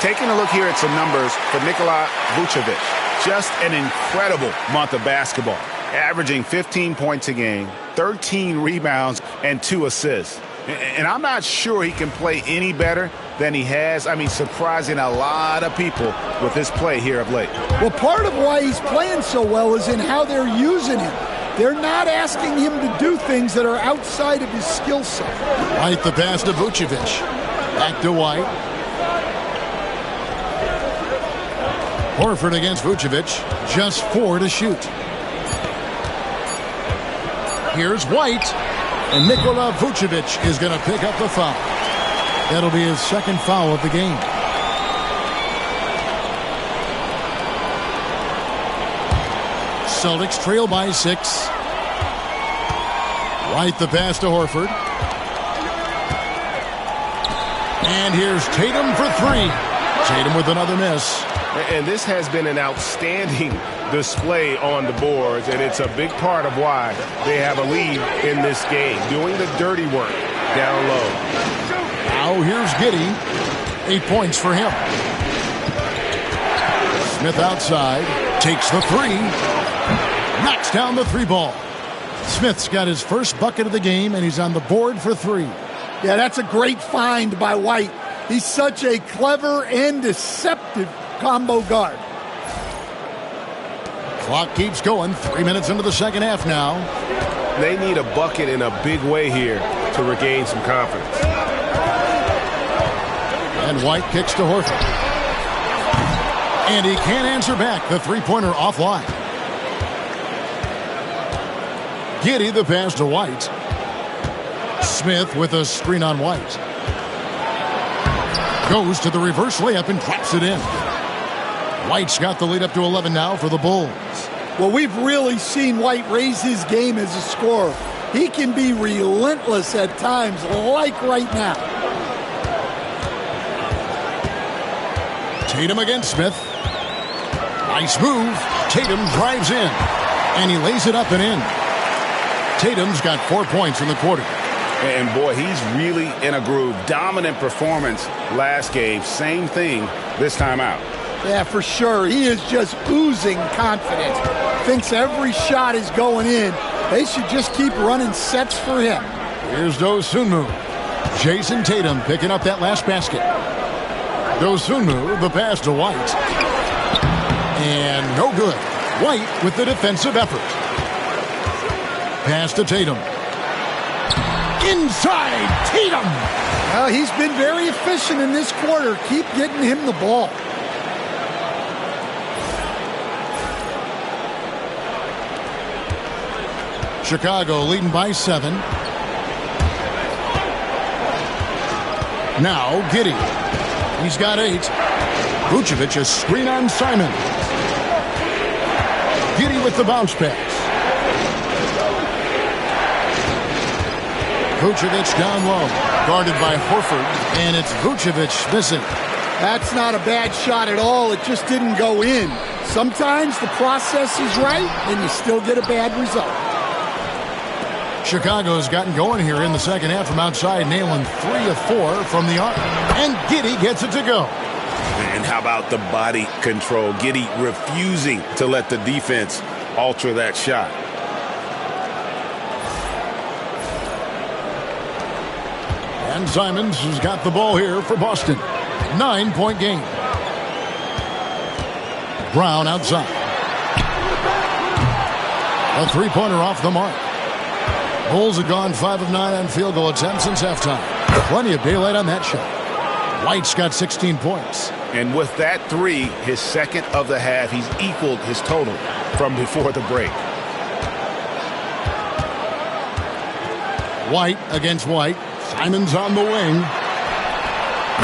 G: Taking a look here at some numbers for Nikola Vucevic. Just an incredible month of basketball. Averaging 15 points a game, 13 rebounds, and 2 assists. And I'm not sure he can play any better than he has. I mean, surprising a lot of people with his play here of late.
C: Well, part of why he's playing so well is in how they're using him. They're not asking him to do things that are outside of his skill set.
A: White the pass to Vucevic. Back to White. Horford against Vucevic. Just 4 to shoot. Here's White. And Nikola Vucevic is going to pick up the foul. That'll be his second foul of the game. Celtics trail by 6. White the pass to Horford. And here's Tatum for 3. Tatum with another miss.
E: And this has been an outstanding display on the boards, and it's a big part of why they have a lead in this game, doing the dirty work down low.
A: Now here's Giddey. 8 points for him. Smith outside. Takes the 3. Knocks down the 3-ball. Smith's got his first bucket of the game, and he's on the board for 3.
C: Yeah, that's a great find by White. He's such a clever and deceptive combo guard.
A: Clock keeps going. 3 minutes into the second half now.
E: They need a bucket in a big way here to regain some confidence.
A: And White kicks to Horford. And he can't answer back. The 3-pointer offline. Giddey the pass to White. Smith with a screen on White. Goes to the reverse layup and claps it in. White's got the lead up to 11 now for the Bulls.
C: Well, we've really seen White raise his game as a scorer. He can be relentless at times, like right now.
A: Tatum against Smith. Nice move. Tatum drives in. And he lays it up and in. Tatum's got 4 points in the quarter.
G: And boy, he's really in a groove. Dominant performance last game. Same thing this time out.
C: Yeah, for sure. He is just oozing confidence. Thinks every shot is going in. They should just keep running sets for him.
A: Here's Dosunmu. Jason Tatum picking up that last basket. Dosunmu, the pass to White. And no good. White with the defensive effort. Pass to Tatum. Inside, Tatum!
C: Well, he's been very efficient in this quarter. Keep getting him the ball.
A: Chicago leading by 7. Now Giddey. He's got 8. Vucevic a screen on Simon. Giddey with the bounce pass. Vucevic down low. Guarded by Horford. And it's Vucevic missing.
C: That's not a bad shot at all. It just didn't go in. Sometimes the process is right and you still get a bad result.
A: Chicago's gotten going here in the second half from outside, nailing 3 of 4 from the arc. And Giddey gets it to go.
G: And how about the body control? Giddey refusing to let the defense alter that shot.
A: And Simons has got the ball here for Boston. 9-point game. Brown outside. A 3-pointer off the mark. Bulls have gone 5 of 9 on field goal attempts since halftime. Plenty of daylight on that shot. White's got 16 points.
E: And with that three, his second of the half, he's equaled his total from before the break.
A: White against White. Simons on the wing.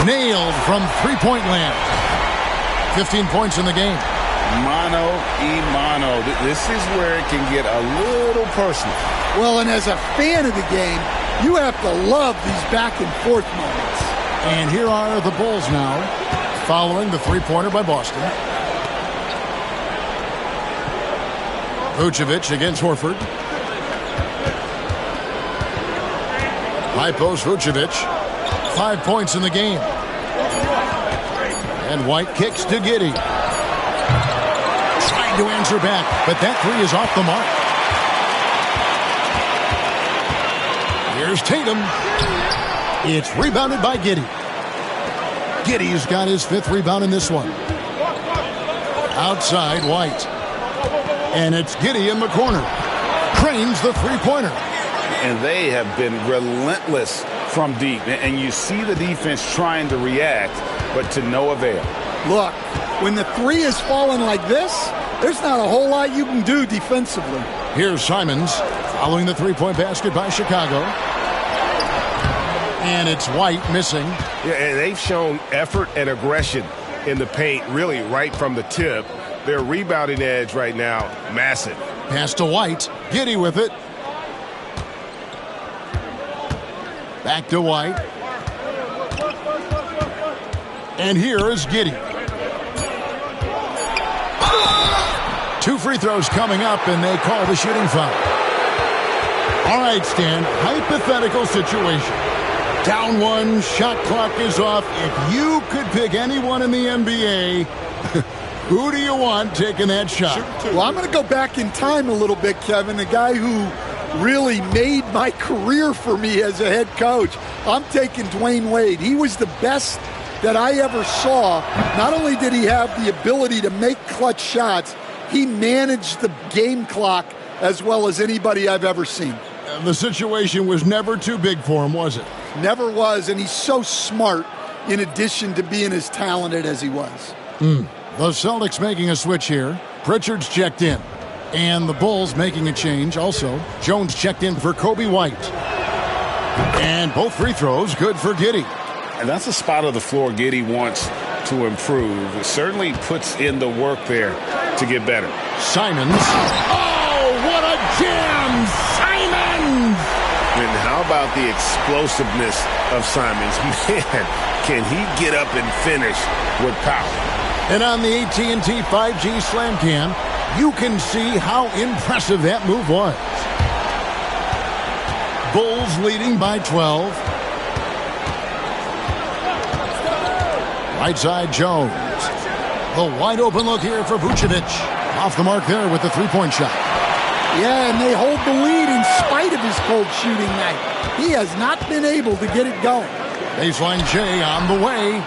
A: Nailed from three-point land. 15 points in the game.
B: Mano y mano. This is where it can get a little personal.
C: Well, and as a fan of the game, you have to love these back-and-forth moments.
A: And here are the Bulls now, following the three-pointer by Boston. Vucevic against Horford. High post Vucevic. 5 points in the game. And White kicks to Giddey. Trying to answer back, but that three is off the mark. Here's Tatum. It's rebounded by Giddey. Giddey's got his 5th rebound in this one. Outside, White. And it's Giddey in the corner. Cranes the three-pointer.
B: And they have been relentless from deep. And you see the defense trying to react, but to no avail.
C: Look, when the three is falling like this, there's not a whole lot you can do defensively.
A: Here's Simons following the three-point basket by Chicago. And it's White missing.
E: Yeah, and they've shown effort and aggression in the paint, really right from the tip. Their rebounding edge right now, massive.
A: Pass to White. Giddey with it. Back to White. And here is Giddey. 2 free throws coming up, and they call the shooting foul. All right, Stan, hypothetical situation. Down 1, shot clock is off. If you could pick anyone in the NBA, who do you want taking that shot?
C: Well, I'm going to go back in time a little bit, Kevin. The guy who really made my career for me as a head coach. I'm taking Dwayne Wade. He was the best that I ever saw. Not only did he have the ability to make clutch shots, he managed the game clock as well as anybody I've ever seen.
A: The situation was never too big for him, was it?
C: Never was, and he's so smart in addition to being as talented as he was.
A: The Celtics making a switch here. Pritchard's checked in. And the Bulls making a change also. Jones checked in for Kobe White. And both free throws good for Giddey.
B: And that's a spot of the floor Giddey wants to improve. It certainly puts in the work there to get better.
A: Simons. Oh, what a jam! Simons!
E: And how about the explosiveness of Simons? Man, can he get up and finish with power?
A: And on the AT&T 5G Slam Cam, you can see how impressive that move was. Bulls leading by 12. Right side, Jones. The wide open look here for Vucevic. Off the mark there with the three-point shot.
C: Yeah, and they hold the lead in spite of his cold shooting night. He has not been able to get it going.
A: Baseline J on the way.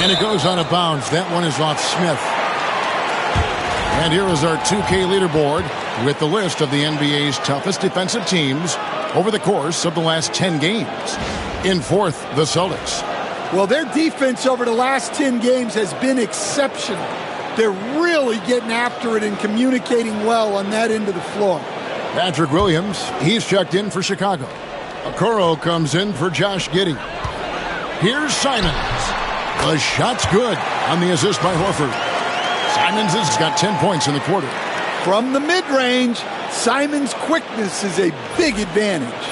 A: And it goes out of bounds. That one is off Smith. And here is our 2K leaderboard with the list of the NBA's toughest defensive teams over the course of the last 10 games. In 4th, the Celtics.
C: Well, their defense over the last 10 games has been exceptional. They're really getting after it and communicating well on that end of the floor.
A: Patrick Williams, he's checked in for Chicago. Okoro comes in for Josh Giddey. Here's Simons. The shot's good on the assist by Horford. Simons has got 10 points in the quarter.
C: From the mid-range, Simons' quickness is a big advantage.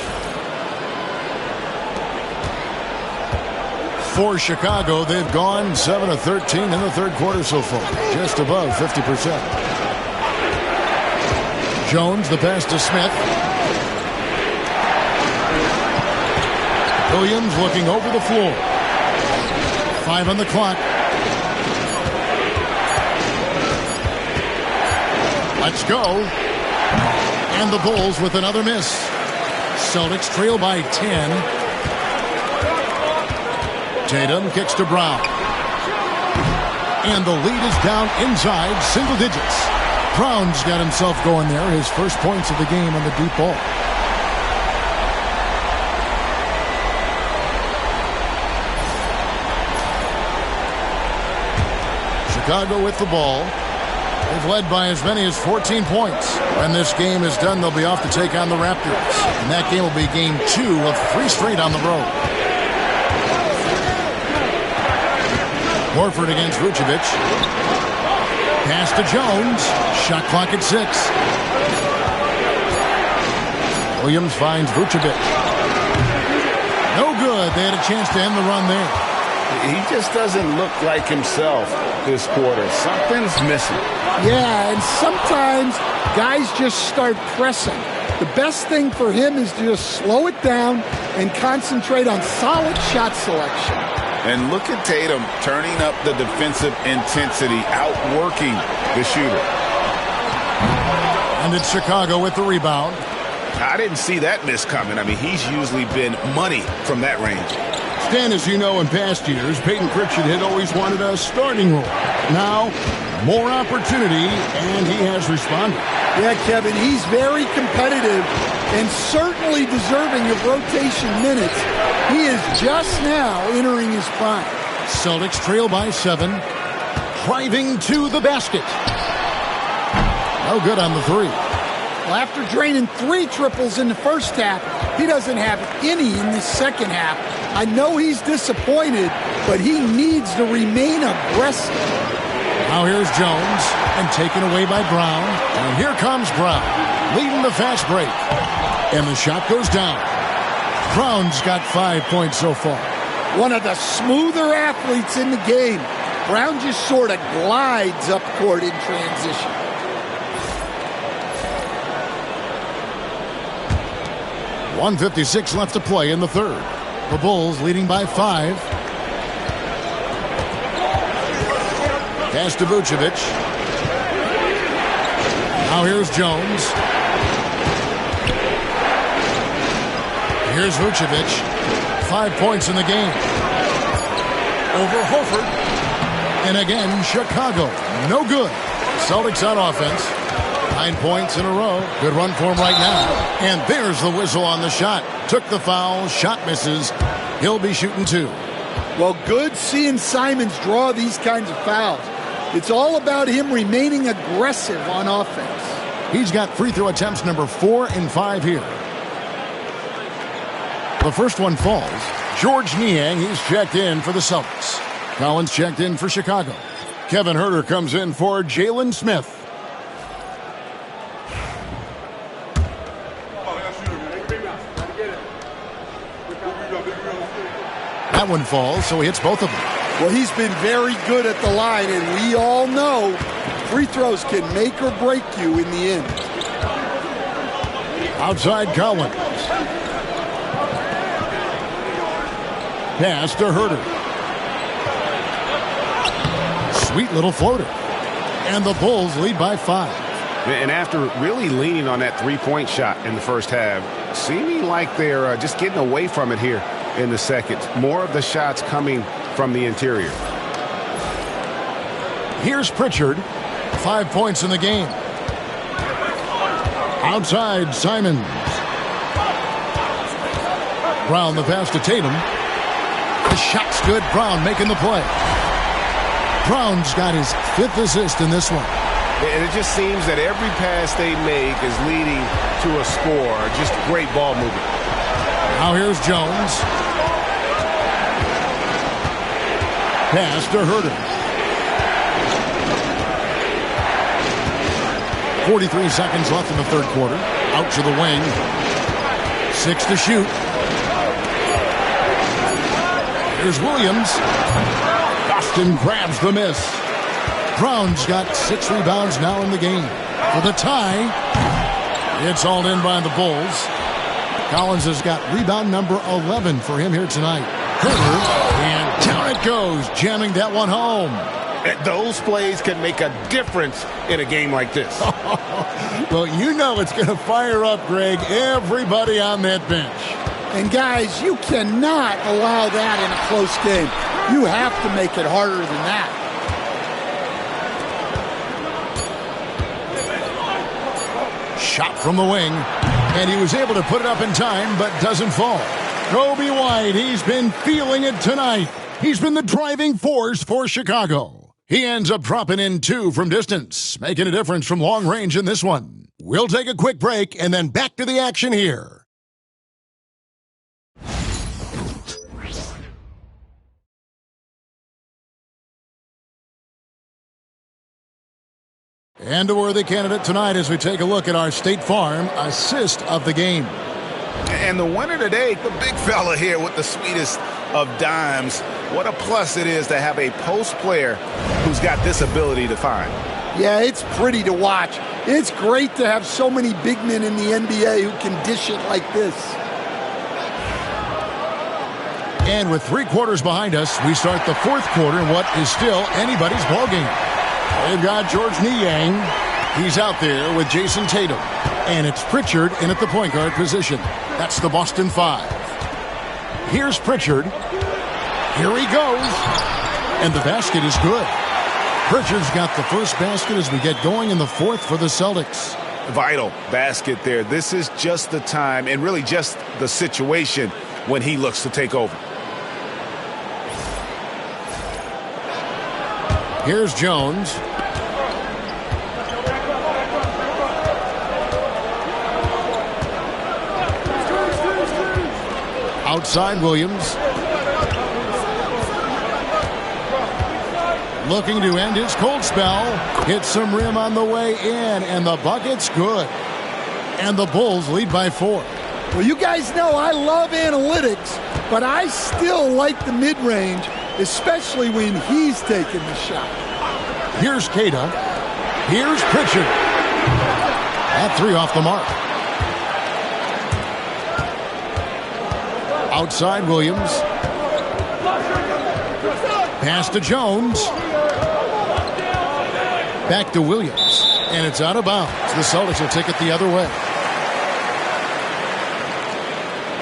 A: For Chicago, they've gone 7 of 13 in the third quarter so far, just above 50%. Jones, the pass to Smith. Williams looking over the floor. 5 on the clock. Let's go. And the Bulls with another miss. Celtics trail by 10. Tatum kicks to Brown. And the lead is down inside single digits. Brown's got himself going there. His first points of the game on the deep ball. Chicago with the ball. They've led by as many as 14 points. When this game is done, they'll be off to take on the Raptors. And that game will be game 2 of 3 straight on the road. Horford against Vucevic. Pass to Jones. Shot clock at 6. Williams finds Vucevic. No good. They had a chance to end the run there.
B: He just doesn't look like himself this quarter. Something's missing.
C: Yeah, and sometimes guys just start pressing. The best thing for him is to just slow it down and concentrate on solid shot selection.
B: And look at Tatum turning up the defensive intensity, outworking the shooter.
A: And it's Chicago with the rebound.
G: I didn't see that miss coming. I mean, he's usually been money from that range.
A: Stan, as you know, in past years, Peyton Pritchard had always wanted a starting role. Now, more opportunity, and he has responded.
C: Yeah, Kevin, he's very competitive and certainly deserving of rotation minutes. He is just now entering his prime.
A: Celtics trail by 7. Driving to the basket. No good on the 3.
C: Well, after draining 3 triples in the first half, he doesn't have any in the second half. I know he's disappointed, but he needs to remain aggressive.
A: Now here's Jones, and taken away by Brown. And here comes Brown, leading the fast break. And the shot goes down. Brown's got 5 points so far.
C: One of the smoother athletes in the game. Brown just sort of glides up court in transition.
A: .156 left to play in the third. The Bulls leading by 5. Pass to Vucevic. Now here's Jones. Here's Vucevic. 5 points in the game. Over Horford. And again, Chicago. No good. Celtics on offense. 9 points in a row. Good run for him right now. And there's the whistle on the shot. Took the foul. Shot misses. He'll be shooting 2.
C: Well, good seeing Simons draw these kinds of fouls. It's all about him remaining aggressive on offense.
A: He's got free throw attempts number 4 and 5 here. The first one falls. George Niang, he's checked in for the Celtics. Collins checked in for Chicago. Kevin Huerter comes in for Jalen Smith. That one falls, so he hits both of them.
C: Well, he's been very good at the line, and we all know free throws can make or break you in the end.
A: Outside Collins. Pass to Huerter. Sweet little floater. And the Bulls lead by 5.
E: And after really leaning on that three-point shot in the first half, seeming like they're just getting away from it here in the second. More of the shots coming from the interior.
A: Here's Pritchard. 5 points in the game. Outside Simons. Brown the pass to Tatum. The shot's good. Brown making the play. Brown's got his 5th assist in this one.
E: And it just seems that every pass they make is leading to a score. Just great ball movement.
A: Now here's Jones. Pass to Huerter. 43 seconds left in the third quarter. Out to the wing. 6 to shoot. Here's Williams. Boston grabs the miss. Brown's got 6 rebounds now in the game. For the tie, it's all in by the Bulls. Collins has got rebound number 11 for him here tonight. Huerter, and down it goes, jamming that one home.
E: Those plays can make a difference in a game like this.
A: Well, you know it's going to fire up, Greg, everybody on that bench.
C: And guys, you cannot allow that in a close game. You have to make it harder than that.
A: Shot from the wing, and he was able to put it up in time, but doesn't fall. Kobe White, he's been feeling it tonight. He's been the driving force for Chicago. He ends up dropping in 2 from distance, making a difference from long range in this one. We'll take a quick break and then back to the action here. And a worthy candidate tonight as we take a look at our State Farm assist of the game.
G: And the winner today, the big fella here with the sweetest of dimes. What a plus it is to have a post player who's got this ability to find.
C: Yeah, it's pretty to watch. It's great to have so many big men in the NBA who can dish it like this.
A: And with 3 quarters behind us, we start the 4th quarter in what is still anybody's ballgame. They've got George Niang. He's out there with Jason Tatum. And it's Pritchard in at the point guard position. That's the Boston 5. Here's Pritchard. Here he goes. And the basket is good. Pritchard's got the first basket as we get going in the 4th for the Celtics.
G: Vital basket there. This is just the time and really just the situation when he looks to take over.
A: Here's Jones. Outside Williams. Looking to end his cold spell. Hits some rim on the way in, and the bucket's good. And the Bulls lead by 4.
C: Well, you guys know I love analytics, but I still like the mid-range, especially when he's taking the shot.
A: Here's Cada. Here's Pritchard. That 3 off the mark. Outside Williams. Pass to Jones. Back to Williams. And it's out of bounds. The Celtics will take it the other way.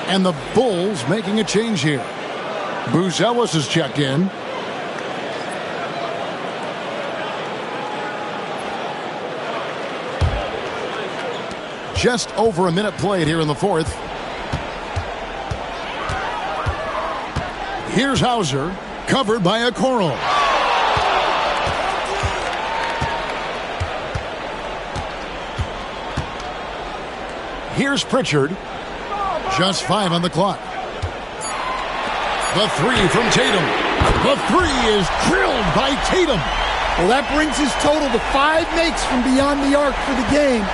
A: And the Bulls making a change here. Buzelis is checked in. Just over a minute played here in the 4th. Here's Hauser, covered by Okoro. Here's Pritchard. Just 5 on the clock. The 3 from Tatum. The 3 is drilled by Tatum.
C: Well, that brings his total to 5 makes from beyond the arc for the game.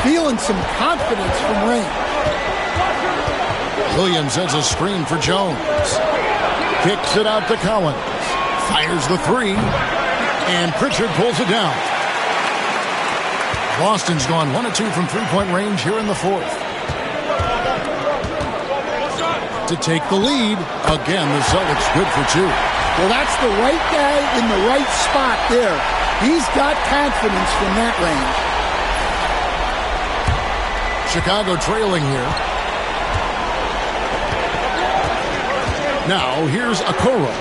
C: Feeling some confidence from Rain.
A: Williams has a screen for Jones. Kicks it out to Collins. Fires the 3. And Pritchard pulls it down. Boston's gone 1 of 2 from three-point range here in the 4th. To take the lead. Again, the Celtics good for 2.
C: Well, that's the right guy in the right spot there. He's got confidence from that range.
A: Chicago trailing here. Now, here's Okoro.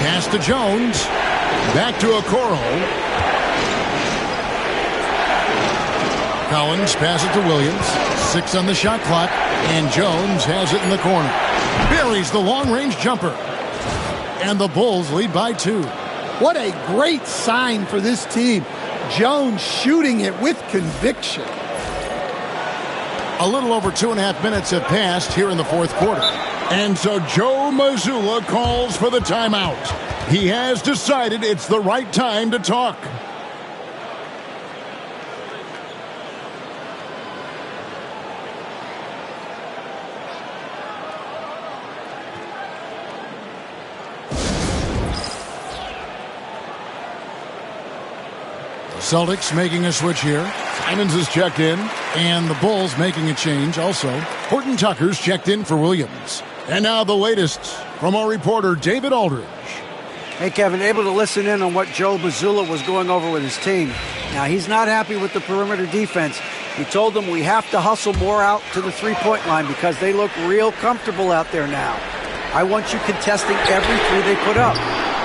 A: Pass to Jones. Back to Okoro. Collins passes it to Williams. 6 on the shot clock. And Jones has it in the corner. Buries the long-range jumper. And the Bulls lead by 2.
C: What a great sign for this team. Jones shooting it with conviction.
A: A little over 2.5 minutes have passed here in the 4th quarter. And so Joe Mazzulla calls for the timeout. He has decided it's the right time to talk. Celtics making a switch here. Simons is checked in. And the Bulls making a change also. Horton Tucker's checked in for Williams. And now the latest from our reporter, David Aldridge.
F: Hey, Kevin, able to listen in on what Joe Mazzulla was going over with his team. Now, he's not happy with the perimeter defense. He told them we have to hustle more out to the three-point line because they look real comfortable out there now. I want you contesting every 3 they put up.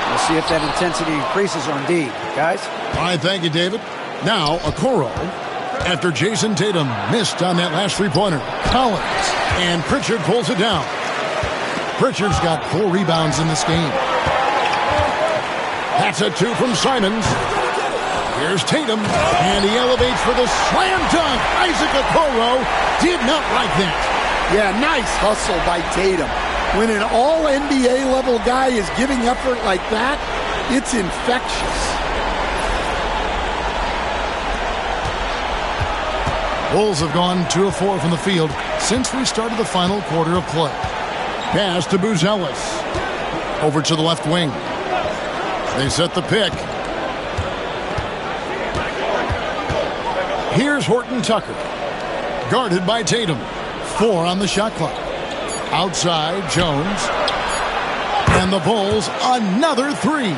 F: We'll see if that intensity increases on D. Guys?
A: All right, thank you, David. Now, Okoro, after Jason Tatum missed on that last three-pointer. Collins, and Pritchard pulls it down. Pritchard's got 4 rebounds in this game. That's a 2 from Simons. Here's Tatum, and he elevates for the slam dunk. Isaac Okoro did not like that.
C: Yeah, nice hustle by Tatum. When an all-NBA level guy is giving effort like that, it's infectious.
A: Bulls have gone 2 of 4 from the field since we started the final quarter of play. Pass to Buzelis. Over to the left wing. They set the pick. Here's Horton Tucker. Guarded by Tatum. 4 on the shot clock. Outside, Jones. And the Bulls, another 3.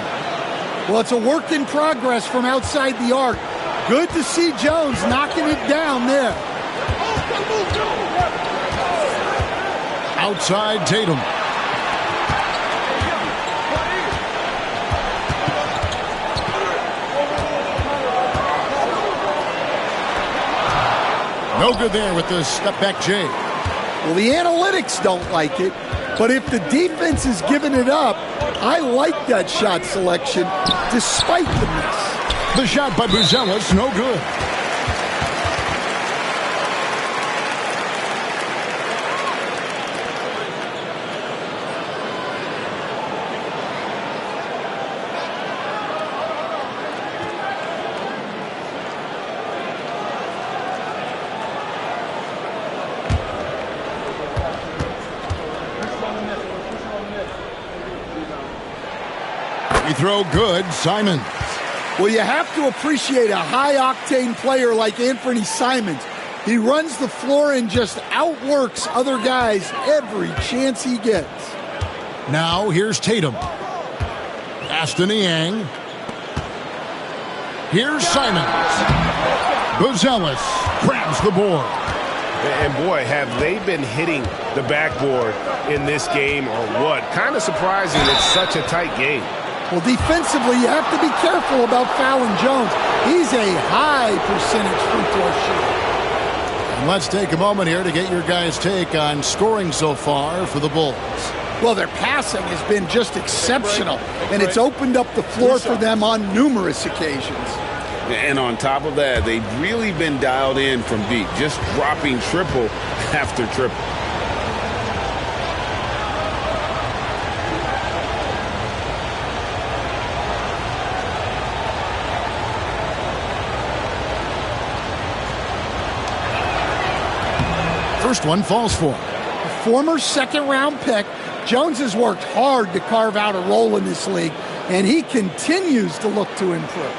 C: Well, it's a work in progress from outside the arc. Good to see Jones knocking it down there.
A: Outside, Tatum. No good there with the step-back J.
C: Well, the analytics don't like it, but if the defense is giving it up, I like that shot selection despite the miss.
A: The shot by Buzelis, no good. Throw good, Simons.
C: Well, you have to appreciate a high-octane player like Anthony Simons. He runs the floor and just outworks other guys every chance he gets.
A: Now, here's Tatum. Aston Yang. Here's Simons. Buzelis grabs the board.
E: And boy, have they been hitting the backboard in this game or what? Kind of surprising it's such a tight game.
C: Well, defensively, you have to be careful about fouling Jones. He's a high percentage free throw shooter.
A: And let's take a moment here to get your guys' take on scoring so far for the Bulls.
C: Well, their passing has been just exceptional, and it's opened up the floor for them on numerous occasions.
B: And on top of that, they've really been dialed in from deep, just dropping triple after triple.
A: First one falls for.
C: A former second-round pick, Jones has worked hard to carve out a role in this league, and he continues to look to improve.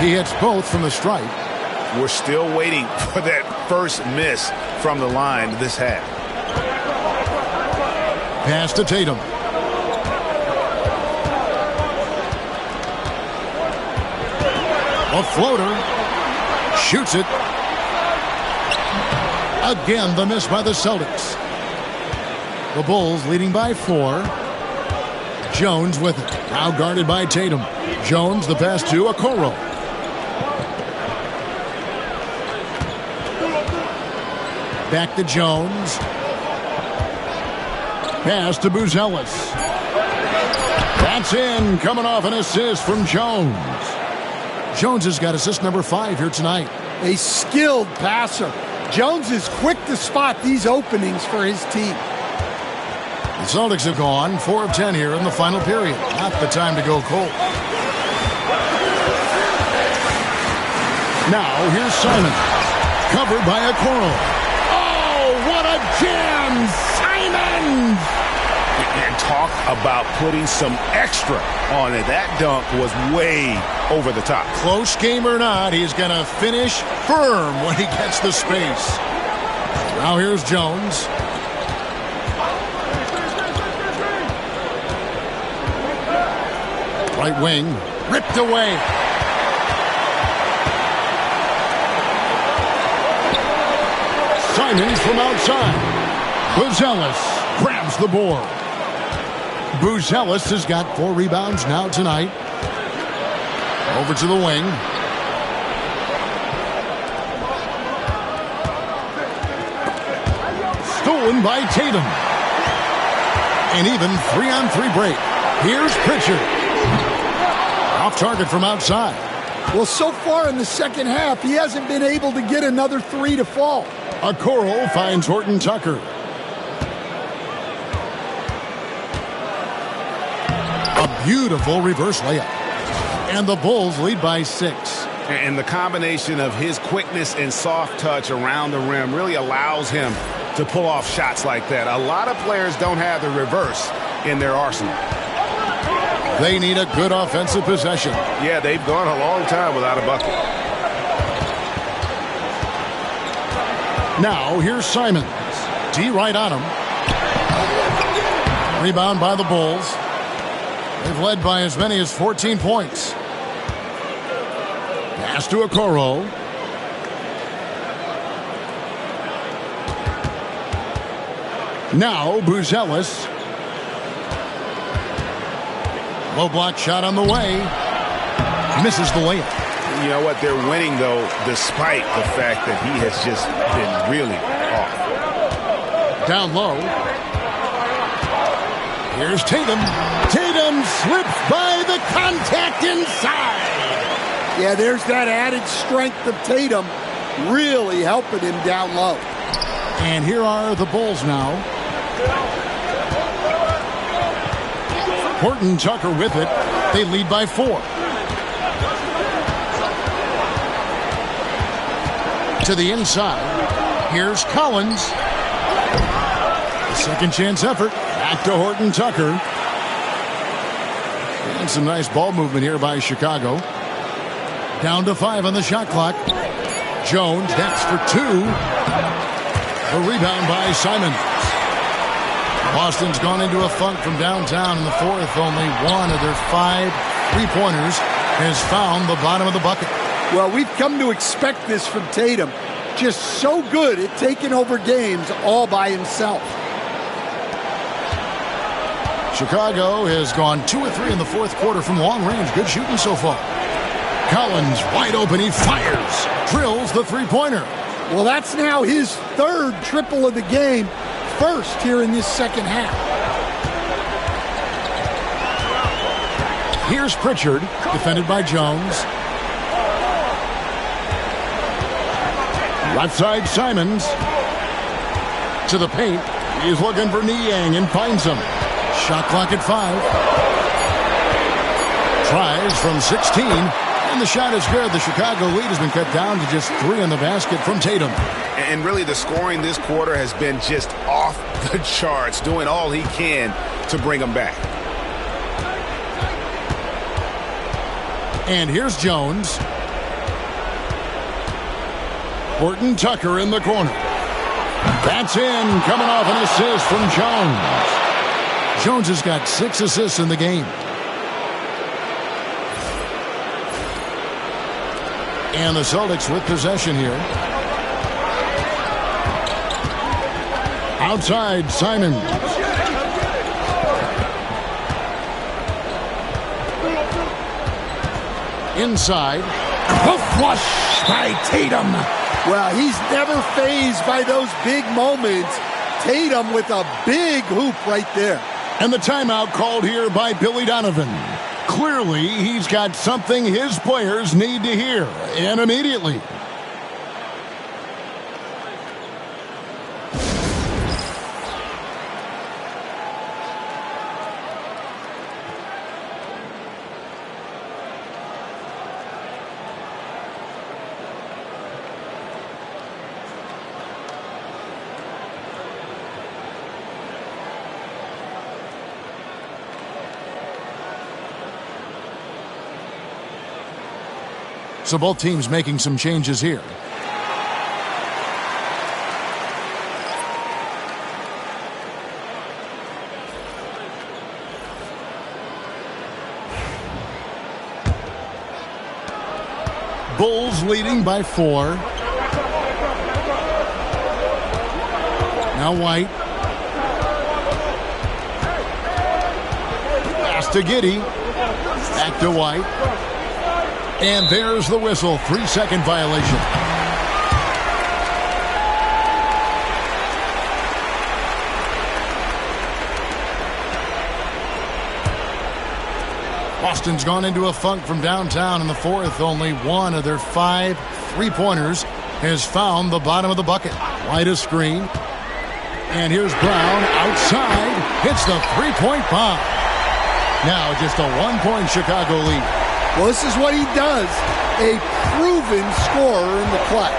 A: He hits both from the stripe.
G: We're still waiting for that first miss from the line this half.
A: Pass to Tatum. A floater. Shoots it. Again, the miss by the Celtics. The Bulls leading by 4. Jones with it. Now guarded by Tatum. Jones, the pass to Okoro. Back to Jones. Pass to Buzelis. That's in, coming off an assist from Jones. Jones has got assist number 5 here tonight.
C: A skilled passer. Jones is quick to spot these openings for his team.
A: The Celtics have gone 4 of 10 here in the final period. Not the time to go cold. Now, here's Simon. Covered by Okoro. Oh, what a jam! Simon!
G: And talk about putting some extra on it. That dunk was way over the top.
A: Close game or not, he's going to finish firm when he gets the space. Now here's Jones. Right wing, ripped away. Simons from outside. Buzelis grabs the board. Buzelis has got 4 rebounds now tonight. Over to the wing. stolen by Tatum. An even 3-on-3 break. Here's Pritchard. Off target from outside.
C: Well, so far in the second half, he hasn't been able to get another three to fall.
A: Okoro finds Horton Tucker. A beautiful reverse layup. And the Bulls lead by 6.
E: And the combination of his quickness and soft touch around the rim really allows him to pull off shots like that. A lot of players don't have the reverse in their arsenal.
A: They need a good offensive possession.
E: Yeah, they've gone a long time without a bucket.
A: Now, here's Simons. D right on him. Rebound by the Bulls. They've led by as many as 14 points. Pass to Okoro. Now, Buzelis. Low block shot on the way. Misses the layup.
E: You know what? They're winning, though, despite the fact that he has just been really off.
A: Down low. Here's Tatum. Tatum slips by the contact inside.
C: Yeah, there's that added strength of Tatum really helping him down low.
A: And here are the Bulls now. Horton Tucker with it. They lead by 4. To the inside. Here's Collins. A second chance effort. Back to Horton Tucker. And some nice ball movement here by Chicago. Down to 5 on the shot clock. Jones, that's for 2. A rebound by Simons. Boston's gone into a funk from downtown in the fourth. Only one of their 5 3-pointers has found the bottom of the bucket.
C: Well, we've come to expect this from Tatum. Just so good at taking over games all by himself.
A: Chicago has gone 2 of 3 in the fourth quarter from long range. Good shooting so far. Collins wide open. He fires. Drills the 3-pointer.
C: Well, that's now his 3rd triple of the game. First here in this second half.
A: Here's Pritchard, defended by Jones. Left side Simons. To the paint. He's looking for Niang and finds him. Shot clock at 5. Tries from 16. And the shot is good. The Chicago lead has been cut down to just 3 in the basket from Tatum.
E: And really the scoring this quarter has been just off the charts, doing all he can to bring them back.
A: And here's Jones. Horton Tucker in the corner. That's in, coming off an assist from Jones. Jones has got 6 assists in the game. And the Celtics with possession here. Outside, Simons. Inside. A flush by Tatum.
C: Well, he's never fazed by those big moments. Tatum with a big hoop right there.
A: And the timeout called here by Billy Donovan. Clearly, he's got something his players need to hear, and immediately. So both teams making some changes here. Bulls leading by 4. Now White. Pass to Giddey. Back to White. And there's the whistle. 3-second violation. Boston's gone into a funk from downtown in the fourth. Only one of their 5 3-pointers has found the bottom of the bucket. White a screen. And here's Brown outside. Hits the 3-point bomb. Now just a 1-point Chicago lead.
C: Well, this is what he does. A proven scorer in the clutch.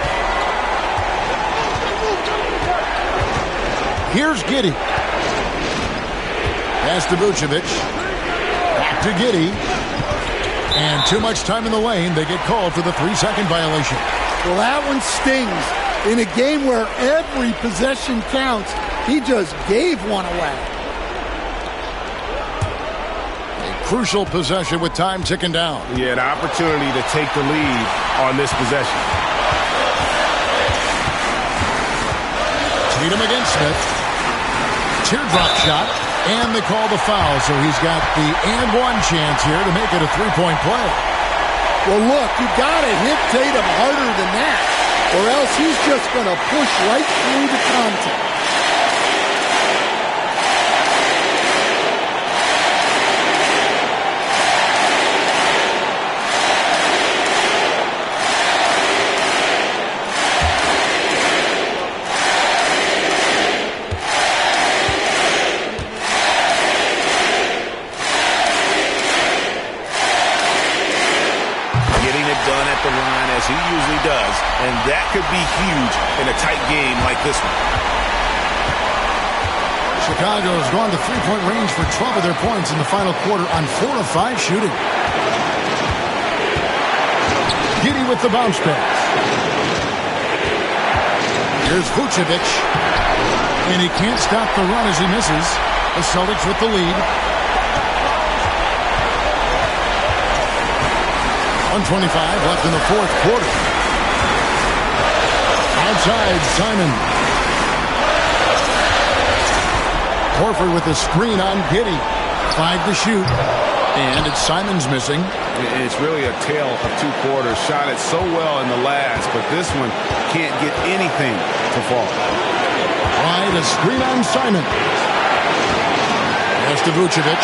A: Here's Giddey. Pass to Vucevic. Back to Giddey. And too much time in the lane. They get called for the 3-second violation.
C: Well, that one stings. In a game where every possession counts, he just gave one away.
A: A crucial possession with time ticking down.
E: Yeah, the opportunity to take the lead on this possession.
A: Tatum against Smith. Teardrop shot. And they call the foul, so he's got the and one chance here to make it a 3-point play.
C: Well, look, you got to hit Tatum harder than that, or else he's just going to push right through the contact.
G: He usually does, and that could be huge in a tight game like this one.
A: Chicago's gone to 3-point range for 12 of their points in the final quarter on 4 of 5 shooting. Giddey with the bounce pass. Here's Vucevic, and he can't stop the run as he misses. The Celtics with the lead. 1:25 left in the fourth quarter. Outside, Simon. Horford with the screen on Giddey. 5 to shoot. And it's Simon's missing.
E: It's really a tale of 2 quarters. Shot it so well in the last, but this one can't get anything to fall.
A: Wide a screen on Simon. Pass to Vucevic.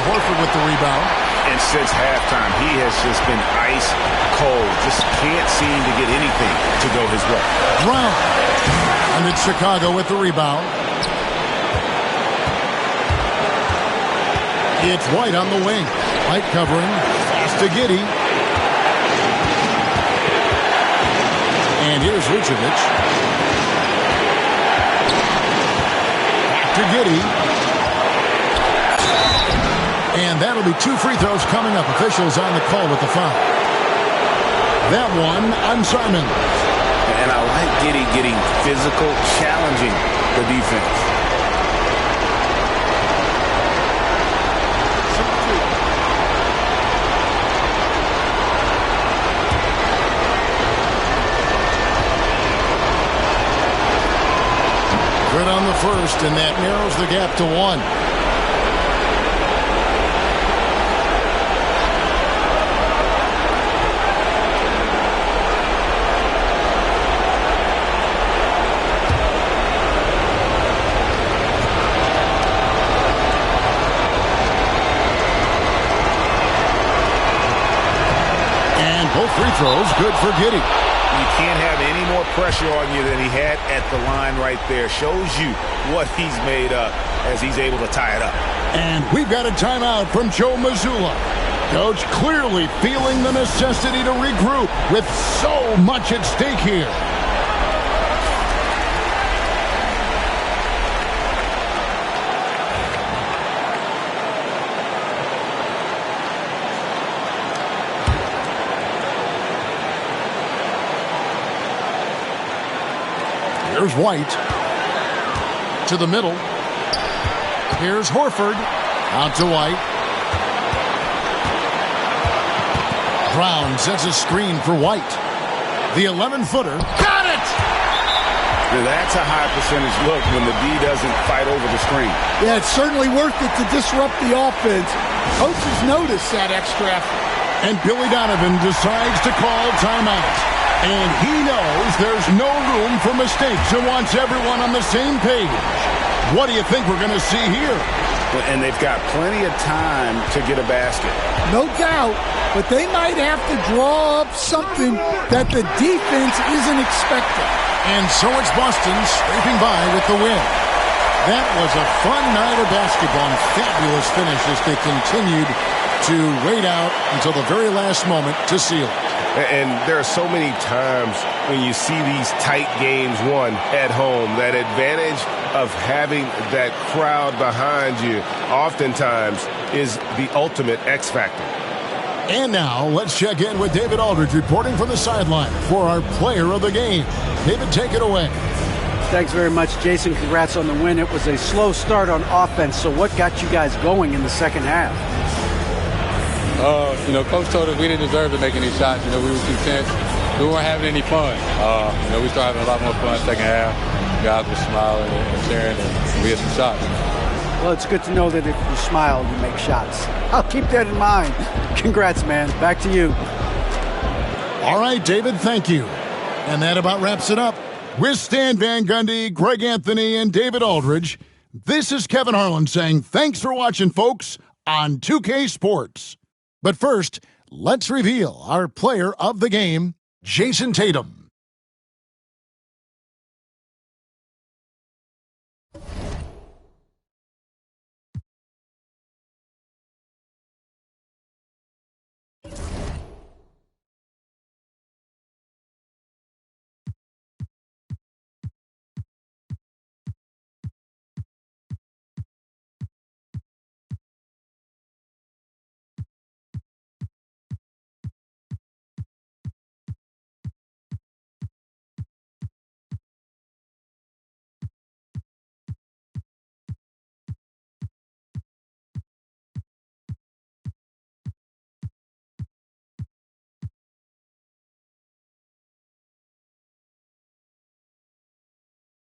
A: Horford with the rebound.
E: And since halftime, he has just been ice cold. Just can't seem to get anything to go his way.
A: Brown. And it's Chicago with the rebound. It's White on the wing. White covering. Pass to Giddey. And here's Vucevic. Back to Giddey. And that'll be 2 free throws coming up. Officials on the call with the foul. That one on Simon.
G: And I like Giddey getting physical, challenging the defense.
A: Good on the first, and that narrows the gap to 1. Both free throws good for Giddey.
G: You can't have any more pressure on you than he had at the line right there. Shows you what he's made of as he's able to tie it up.
A: And we've got a timeout from Joe Mazzulla. Coach clearly feeling the necessity to regroup with so much at stake here. Here's White to the middle. Here's Horford out to White. Brown sets a screen for White. The 11-footer. Got it!
E: That's a high percentage look when the D doesn't fight over the screen.
C: Yeah, it's certainly worth it to disrupt the offense. Coaches notice that extra effort.
A: And Billy Donovan decides to call timeout. And he knows there's no room for mistakes and wants everyone on the same page. What do you think we're going to see here?
G: And they've got plenty of time to get a basket.
C: No doubt, but they might have to draw up something that the defense isn't expecting.
A: And so it's Boston scraping by with the win. That was a fun night of basketball and fabulous finish as they continued to wait out until the very last moment to seal it.
E: And there are so many times when you see these tight games won at home, that advantage of having that crowd behind you oftentimes is the ultimate X factor.
A: And now let's check in with David Aldridge reporting from the sideline for our player of the game. David, take it away.
F: Thanks very much, Jason. Congrats on the win. It was a slow start on offense, so what got you guys going in the second half?
L: Coach told us we didn't deserve to make any shots. We were content. We weren't having any fun. We started having a lot more fun second half. Guys were smiling and cheering, and we had some shots.
F: Well, it's good to know that if you smile, you make shots. I'll keep that in mind. Congrats, man. Back to you.
A: All right, David, thank you. And that about wraps it up. With Stan Van Gundy, Greg Anthony, and David Aldridge, this is Kevin Harlan saying thanks for watching, folks, on 2K Sports. But first, let's reveal our player of the game, Jason Tatum.